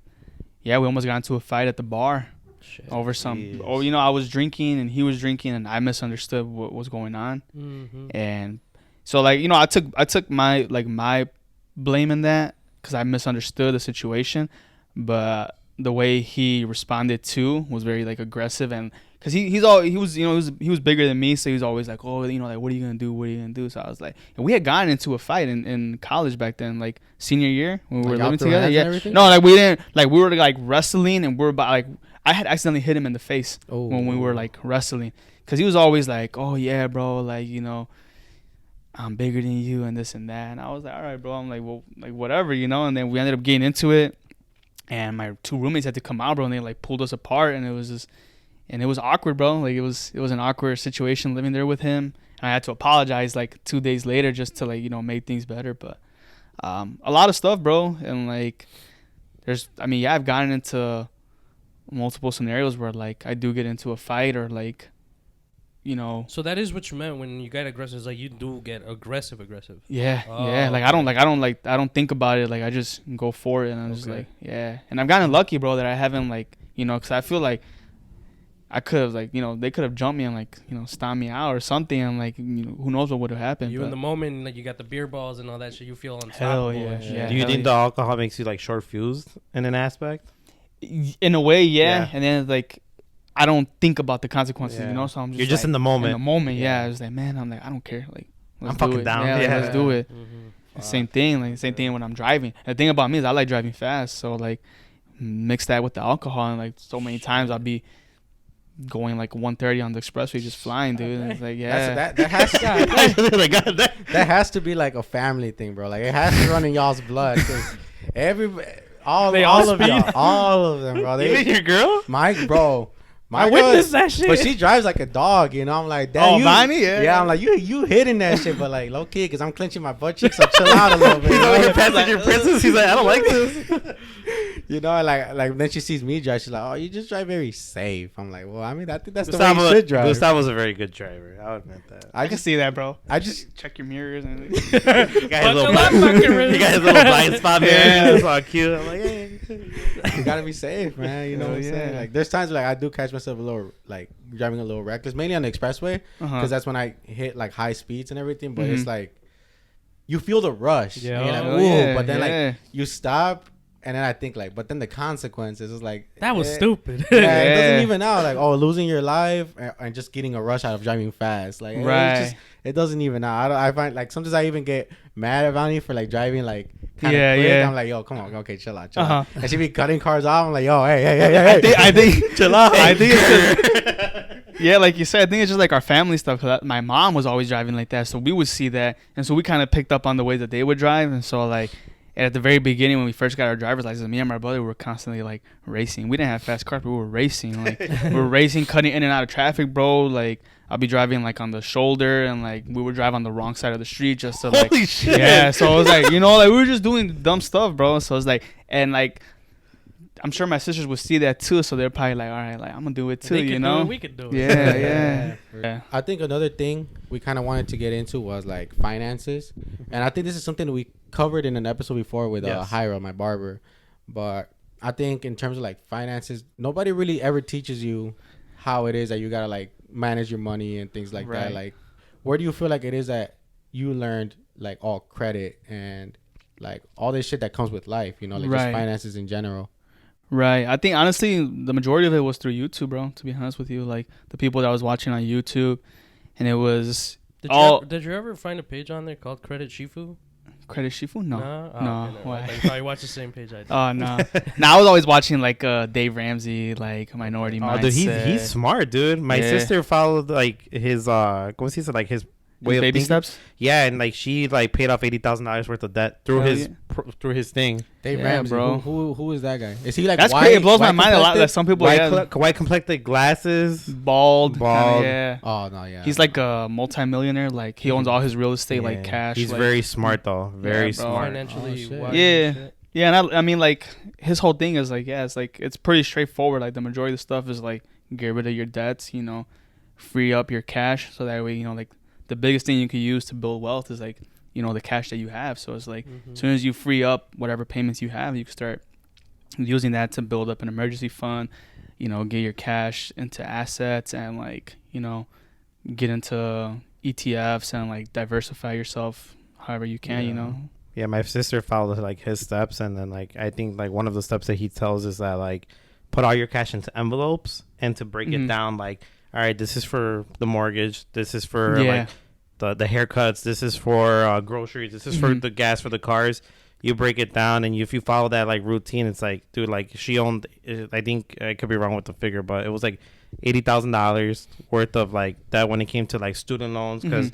yeah, we almost got into a fight at the bar Shit. over some. Jeez. Oh, you know, I was drinking and he was drinking, and I misunderstood what was going on, Mm-hmm. and so like, you know, I took my blame in that because I misunderstood the situation, but the way he responded to was very like aggressive, and because he was bigger than me, so he was always like, oh, you know, like, what are you gonna do? So I was like, and we had gotten into a fight in college back then, like senior year when we were living together. Yeah, no, like we didn't, like we were like wrestling, and we were about like, I had accidentally hit him in the face when we were like wrestling, because he was always like, oh yeah, bro, like, you know, I'm bigger than you and this and that. And I was like, all right, bro. I'm like, well, like whatever, you know. And then we ended up getting into it, and my two roommates had to come out, bro, and they like pulled us apart, and it was awkward, bro. Like it was an awkward situation living there with him. And I had to apologize like 2 days later just to like, you know, make things better. But a lot of stuff, bro. And like I've gotten into multiple scenarios where like I do get into a fight or like, you know. So that is what you meant when you get aggressive. It's like you do get aggressive. Yeah, Oh, yeah. Like I don't think about it. Like I just go for it, and I'm just like, yeah. And I've gotten lucky, bro, that I haven't like, you know, because I feel like I could have like, you know, they could have jumped me and like, you know, stomped me out or something, and like, you know, who knows what would have happened. You in the moment, like you got the beer balls and all that shit. You feel Hell unstoppable. yeah, and shit. yeah. Do you think the alcohol makes you like short fused in an aspect? In a way, yeah. Yeah. And then like, I don't think about the consequences, Yeah. you know. So I'm just You're just like, in the moment. In the moment, yeah. I was like, man, I'm like, I don't care. Like, let's I'm do fucking it. down. Yeah, like, Yeah. let's do it. Mm-hmm. Same thing. Like same thing when I'm driving. And the thing about me is I like driving fast. So like, mix that with the alcohol, and like so many times I'll be going like 130 on the expressway, just flying, dude. And it's like, yeah, That has to that has to be like a family thing, bro. Like it has to run in y'all's blood. 'Cause all of y'all, all of them, bro. Even your girl? My I girl, witnessed that shit. but she drives like a dog, you know. I'm like, damn, Bonnie, yeah. Yeah, I'm like, you hitting that shit, but like low key, cause I'm clenching my butt cheeks, so chill out a little bit. He's You know? like a passenger princess. He's like, I don't like this. You know, like then she sees me drive, she's like, oh, you just drive very safe. I'm like, well, I mean, I think that's the way you should drive. Gustavo's a very good driver. I'll admit that. I can see that, bro. I just Check your mirrors and He got his little Buckle he got his little blind spot mirror. Yeah. It's all cute. I'm like, hey. you gotta be safe, man. You know what I'm saying? Yeah. Like, there's times like I do catch myself a little like driving a little reckless, mainly on the expressway, because that's when I hit like high speeds and everything. But it's like you feel the rush, Yeah. and you're like, Oh, ooh, yeah, but then yeah. like you stop, and then I think like, but then the consequences is like That was eh, stupid. Yeah, it Yeah. doesn't even out like losing your life and just getting a rush out of driving fast. Like Right. it doesn't even out. I find like sometimes I even get mad at Vonnie for like driving like kind of Yeah, quick. yeah. I'm like, yo, come on, okay, chill out. And she be cutting cars off. I'm like, yo, hey. I think chill out. I think it's just, yeah, like you said, I think it's just like our family stuff. Cause my mom was always driving like that, so we would see that, and so we kind of picked up on the way that they would drive, and so like. And at the very beginning, when we first got our driver's license, me and my brother were constantly like racing. We didn't have fast cars, but we were racing. Like we were racing, cutting in and out of traffic, bro. Like I'll be driving like on the shoulder, and like we would drive on the wrong side of the street just to like. Holy shit. Yeah, so it was like, you know, like we were just doing dumb stuff, bro. So it's like, and like, I'm sure my sisters would see that too, so they're probably like, all right, like I'm gonna do it too, you know? We could do it. Yeah. I think another thing we kind of wanted to get into was like finances, and I think this is something that we covered in an episode before with Hyra, my barber. But I think in terms of like finances, nobody really ever teaches you how it is that you gotta like manage your money and things like that. Like, where do you feel like it is that you learned like all credit and like all this shit that comes with life? You know, like just finances in general. Right. I think honestly the majority of it was through YouTube, bro, to be honest with you. Like the people that I was watching on YouTube, and it was Did you ever find a page on there called Credit Shifu? Credit Shifu? No. No. Okay, Why? you probably watch the same page I did. Oh no. I was always watching like Dave Ramsey, like Minority Mindset. Dude, he's smart, dude. My sister followed like his like his way of baby thinking. steps. Yeah, and like she like paid off $80,000 worth of debt through through his thing. Dave Yeah, Ramsey, bro. Who is that guy? Is he like That's white? crazy. It blows my white mind a lot. complected? That some people, White complected glasses. bald. Bald. Yeah. Oh no, yeah. He's like a multimillionaire. Like he owns all his real estate, like Yeah. cash. He's like, very smart though. Very Yeah, bro. smart. Financially, Oh, shit. wise Yeah. and shit. Yeah, and I mean, like his whole thing is like, yeah, it's like it's pretty straightforward. Like the majority of the stuff is like get rid of your debts, you know, free up your cash, so that way, you know, like the biggest thing you can use to build wealth is like, you know, the cash that you have. So it's like as soon as you free up whatever payments you have, you can start using that to build up an emergency fund, you know, get your cash into assets and like, you know, get into ETFs and like diversify yourself however you can, you know. Yeah, my sister followed like his steps, and then like I think like one of the steps that he tells is that like put all your cash into envelopes and to break it down. Like, all right, this is for the mortgage, this is for like the haircuts, this is for groceries, this is for the gas for the cars. You break it down, and if you follow that like routine, it's like, dude, like she owned, I think I could be wrong with the figure, but it was like $80,000 worth of like that when it came to like student loans, because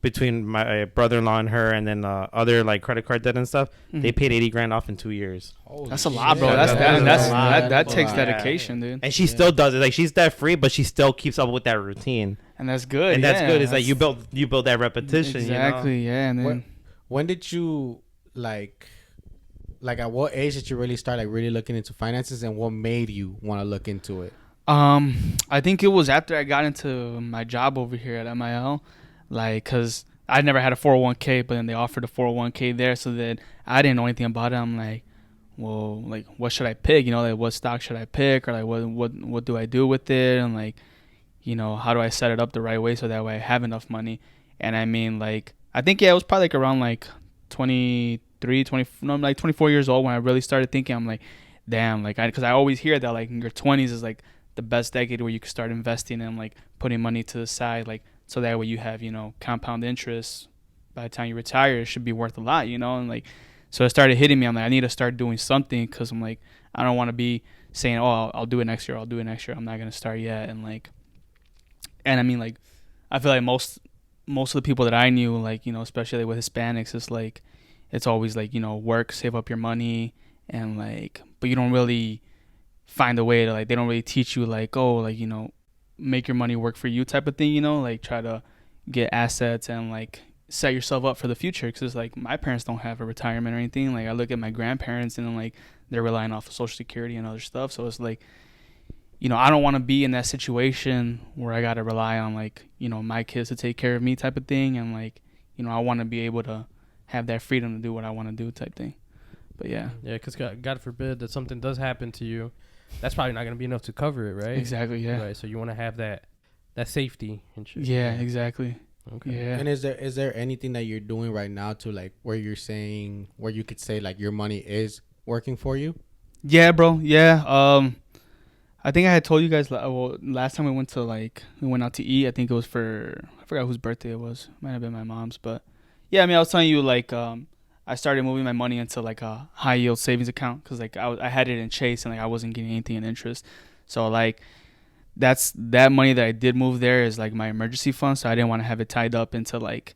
between my brother-in-law and her, and then other like credit card debt and stuff, they paid $80,000 off in 2 years. That's a lot, bro. Yeah, That takes dedication, dude. And she still does it. Like she's debt free, but she still keeps up with that routine. And that's good. And that's good. It's like that's- you build that repetition. Exactly. You know? Yeah. And then when did you like at what age did you really start like really looking into finances, and what made you want to look into it? I think it was after I got into my job over here at MIL, like, cause I never had a 401k, but then they offered a 401k there, so then I didn't know anything about it. I'm like, well, like, what should I pick? You know, like, what stock should I pick, or like, what do I do with it, and like, you know, how do I set it up the right way so that way I have enough money? And I mean, like, I think it was probably like around like 24 years old when I really started thinking. I'm like, damn, like, because I always hear that like in your 20s is like the best decade where you can start investing and like putting money to the side, like, so that way you have, you know, compound interest by the time you retire. It should be worth a lot, you know. And like, so it started hitting me. I'm like, I need to start doing something, because I'm like, I don't want to be saying, oh, I'll do it next year, I'm not gonna start yet. And like, and I mean, like, I feel like most of the people that I knew, like, you know, especially with Hispanics, it's like, it's always like, you know, work, save up your money, and like, but you don't really find a way to like, they don't really teach you like, oh, like, you know, make your money work for you type of thing, you know, like try to get assets and like set yourself up for the future. Because it's like, my parents don't have a retirement or anything. Like, I look at my grandparents and like they're relying off of Social Security and other stuff. So it's like, you know, I don't want to be in that situation where I got to rely on like, you know, my kids to take care of me type of thing. And like, you know, I want to be able to have that freedom to do what I want to do type thing. But yeah. Yeah, because God forbid that something does happen to you, that's probably not going to be enough to cover it, right? Exactly, yeah. Right, so you want to have that safety and shit. Yeah, exactly. Okay. Yeah. And is there anything that you're doing right now to like where you could say like your money is working for you? Yeah, bro. Yeah. I think I had told you guys, last time we went out to eat, I think it was I forgot whose birthday it was. Might have been my mom's, but yeah, I mean, I was telling you, like, I started moving my money into like a high yield savings account, because like I had it in Chase, and like I wasn't getting anything in interest. So like, that money that I did move there is like my emergency fund. So I didn't want to have it tied up into like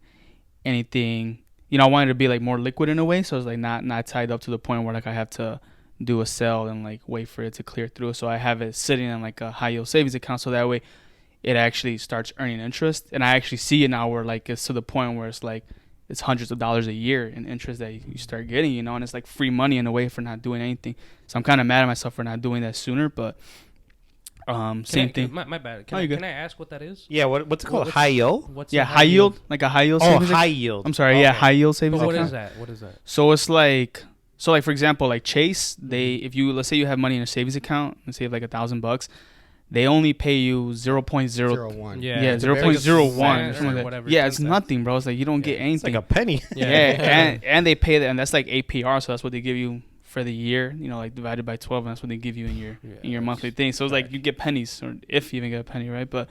anything, you know. I wanted to be like more liquid in a way. So it's like not tied up to the point where like I have to do a sell and like wait for it to clear through. So I have it sitting in like a high yield savings account, so that way it actually starts earning interest. And I actually see it now where like it's to the point where it's like it's hundreds of dollars a year in interest that you start getting, you know. And it's like free money in a way for not doing anything. So I'm kind of mad at myself for not doing that sooner. But same thing. My bad. Can I ask what that is? Yeah, what's it called? High yield? What's Yeah, a high yield, like a high yield savings high account. yield. I'm sorry, Okay. yeah, high yield savings But what account. is that? What is that? So it's like, for example, like Chase, if you, let's say you have money in a savings account, let's say you have like $1,000, they only pay you 0.0. 01. Yeah, It's a very 0.01 or cent something like or that. whatever, Yeah, it's 10 cents. nothing, bro. It's like you don't get It's anything. like a penny. Yeah, and they pay that, and that's like APR, so that's what they give you for the year, you know, like divided by 12, and that's what they give you in your monthly thing. So it's like you get pennies, or if you even get a penny, right? But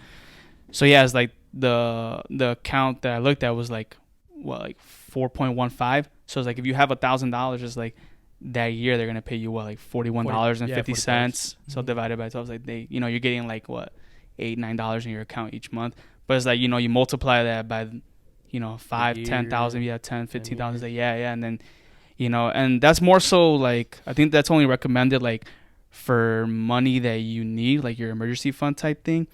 so yeah, it's like the account that I looked at was like 4.15. So it's like if you have $1,000, it's like that year they're gonna pay you like $41.50. So divided by 12, it's like you're getting like $8-9 in your account each month. But it's like, you know, you multiply that by 5, 10,000, 10, 15,000. Like, yeah. And then, and that's more so like, I think that's only recommended like for money that you need, like your emergency fund type thing.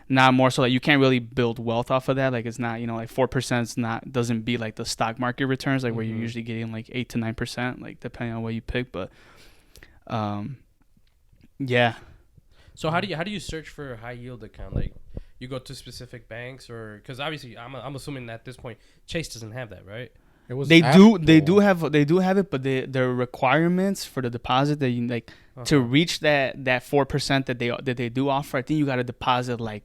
Not more so like you can't really build wealth off of that. Like it's not, like 4% doesn't be like the stock market returns, like where you're usually getting like 8 to 9%, like depending on what you pick. But, yeah. So how do you search for a high yield account? Like you go to specific banks, or because obviously I'm assuming at this point Chase doesn't have that, right? They do have it, but the requirements for the deposit that you like to reach that 4% that they do offer, I think you got to deposit like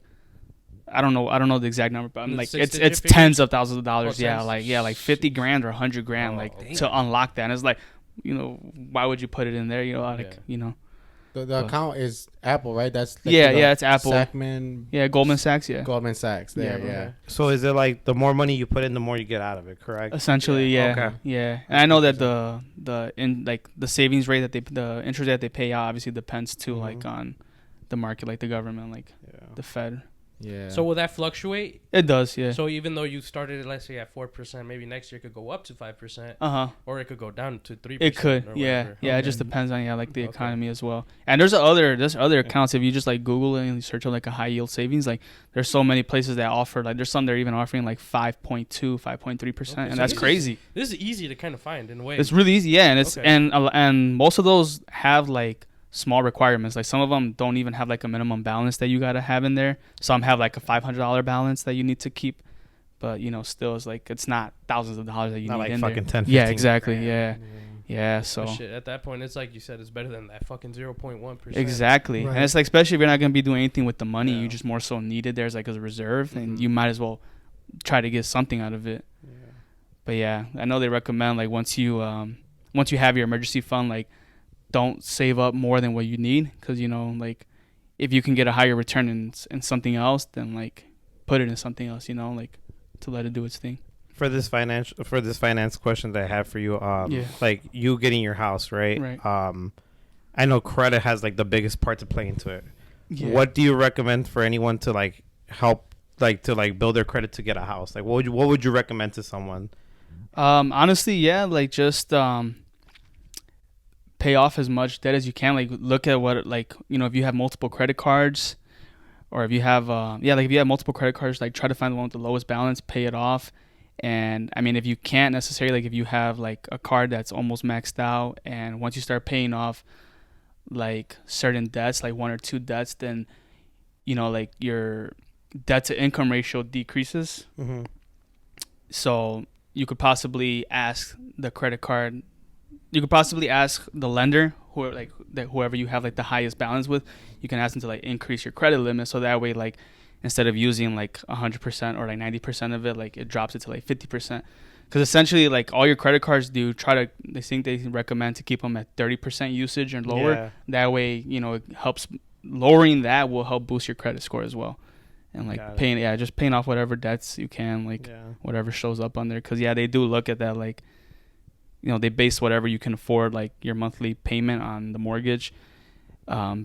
I don't know the exact number, but I'm like it's tens of thousands of dollars. Like 50 grand or 100 grand to unlock that. And it's like, why would you put it in there? The account is Apple, right? That's like it's Apple. Goldman Sachs. Goldman Sachs. Yeah. So is it like the more money you put in, the more you get out of it? Correct. Essentially, yeah. Okay. Yeah, and I know that the savings rate the interest rate that they pay out obviously depends too, like on the market, like the government, like the Fed. Yeah. So will that fluctuate? It does, yeah. So even though you started, let's say, at 4%, maybe next year it could go up to 5%. Or it could go down to 3%. It could, yeah. Yeah, it just depends on like the economy as well. And there's other accounts. If you just like Google it and you search on like a high yield savings, like there's so many places that offer, like there's some that are even offering like 5.2, 5.3%, and so that's crazy. This is easy to kind of find in a way. It's really easy, yeah. And it's and most of those have like small requirements. Like some of them don't even have like a minimum balance that you got to have in there. Some have like a $500 balance that you need to keep, but still it's like it's not thousands of dollars that you not need like in fucking there. 10, 15 yeah, exactly. Yeah. So shit, at that point, it's like you said, it's better than that fucking 0.1%. Exactly, right. And it's like especially if you're not gonna be doing anything with the money, you just more so need it. There's like a reserve, and you might as well try to get something out of it. Yeah. But yeah, I know they recommend like once you have your emergency fund, like don't save up more than what you need, because like if you can get a higher return in something else, then like put it in something else, like to let it do its thing. For this finance question that I have for you, like you getting your house, right? I know credit has like the biggest part to play into it. What do you recommend for anyone to like help like to like build their credit to get a house? Like what would you recommend to someone? Honestly, like just pay off as much debt as you can. Like look at what, like, if you have multiple credit cards, or if you have if you have multiple credit cards, like try to find the one with the lowest balance, pay it off. And I mean, if you can't necessarily, like if you have like a card that's almost maxed out, and once you start paying off like certain debts, like one or two debts, then like your debt to income ratio decreases. So you could possibly ask the credit card, you could possibly ask the lender, whoever you have like the highest balance with, you can ask them to like increase your credit limit, so that way like instead of using like 100% or like 90% of it, like it drops it to like 50%. Because essentially like all your credit cards they recommend to keep them at 30% usage and lower. Yeah. That way, it helps, lowering that will help boost your credit score as well. And like just paying off whatever debts you can, like whatever shows up on there. Because they do look at that, like, they base whatever you can afford, like your monthly payment on the mortgage,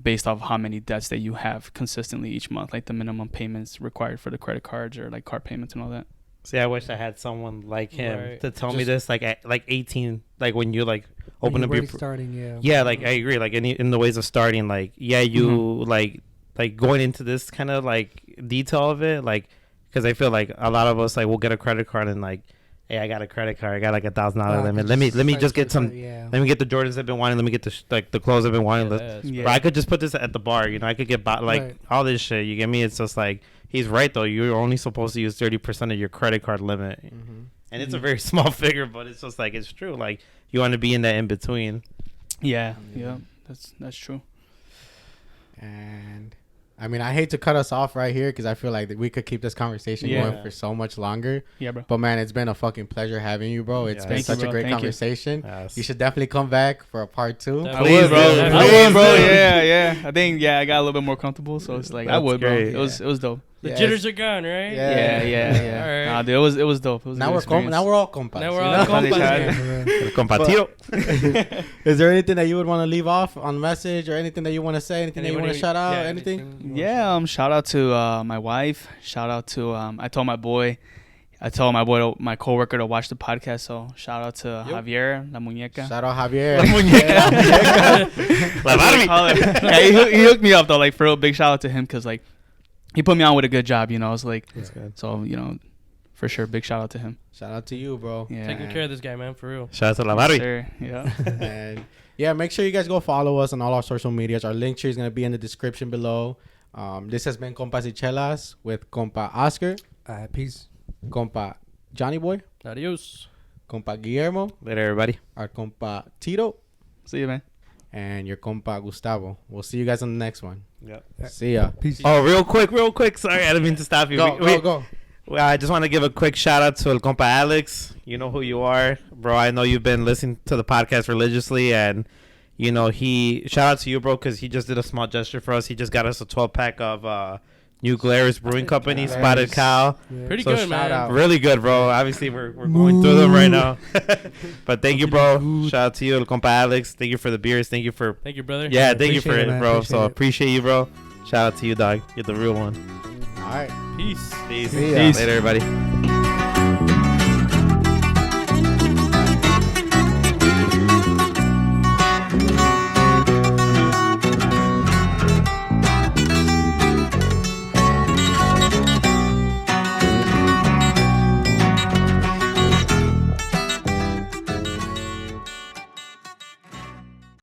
based off how many debts that you have consistently each month, like the minimum payments required for the credit cards or like card payments and all that. See, I wish I had someone like him to tell me this, like at like 18, like when you like open up your starting, like I agree, like in the ways of starting, like you like going into this kind of like detail of it, like because I feel like a lot of us like we'll get a credit card and like, hey, I got a credit card, I got like $1,000 limit. Let me just get some. Let me get the Jordans I've been wanting. Let me get the clothes I've been wanting. But I could just put this at the bar. I could get all this shit. You get me? It's just like he's right though. You're only supposed to use 30% of your credit card limit, and it's a very small figure, but it's just like it's true. Like you want to be in that in between. Yeah, that's true. And I mean, I hate to cut us off right here because I feel like we could keep this conversation going for so much longer. Yeah, bro. But man, it's been a fucking pleasure having you, bro. It's been such a great conversation. Yes. You should definitely come back for a part 2. I would, bro. Yeah. I think I got a little bit more comfortable, so it's like I would, bro. It was dope. The jitters are gone, right? Yeah. All right. Nah, dude, it was dope. It was now we're all compas. Now we're all compas. Compa Tito. Is there anything that you would want to leave off on message, or anything that you want to say? Anything that you want to shout out? Anything? Yeah. Shout out to my wife. Shout out to I told my boy. I told my coworker to watch the podcast. So shout out to Javier La Muñeca. Shout out Javier. La Muñeca. La Barbie. Yeah, he hooked me up though. Like for real, big shout out to him because like he put me on with a good job. You know, it's like so for sure, big shout out to him. Shout out to you, bro. Yeah. Taking care of this guy, man, for real. Shout out to La Barbie. Sure. Yeah. And yeah, make sure you guys go follow us on all our social medias. Our link tree is gonna be in the description below. This has been Compas y Chelas with Compa Oscar, Peace. Compa Johnny Boy, Adios. Compa Guillermo, Later, everybody. our Compa Tito, See you, man. and your Compa Gustavo. We'll see you guys on the next one. Yep. See ya. Peace. Oh, real quick. Sorry, I didn't mean to stop you. Go. Well, I just want to give a quick shout out to El Compa Alex. You know who you are, bro. I know you've been listening to the podcast religiously, and shout out to you, bro, because he just did a small gesture for us. He just got us a 12-pack of New Glarus Brewing Company Spotted Cow. Yeah. Pretty So good, man. out. Really good, bro. Obviously, we're going through them right now. But thank you, bro. Shout out to you, El Compa Alex. Thank you for the beers. Thank you for Thank you, brother. thank you for Appreciate it, it, man. bro. Appreciate So it. appreciate you, bro. Shout out to you, dog. You're the real one. All right. Peace. Peace. See ya. Later, everybody.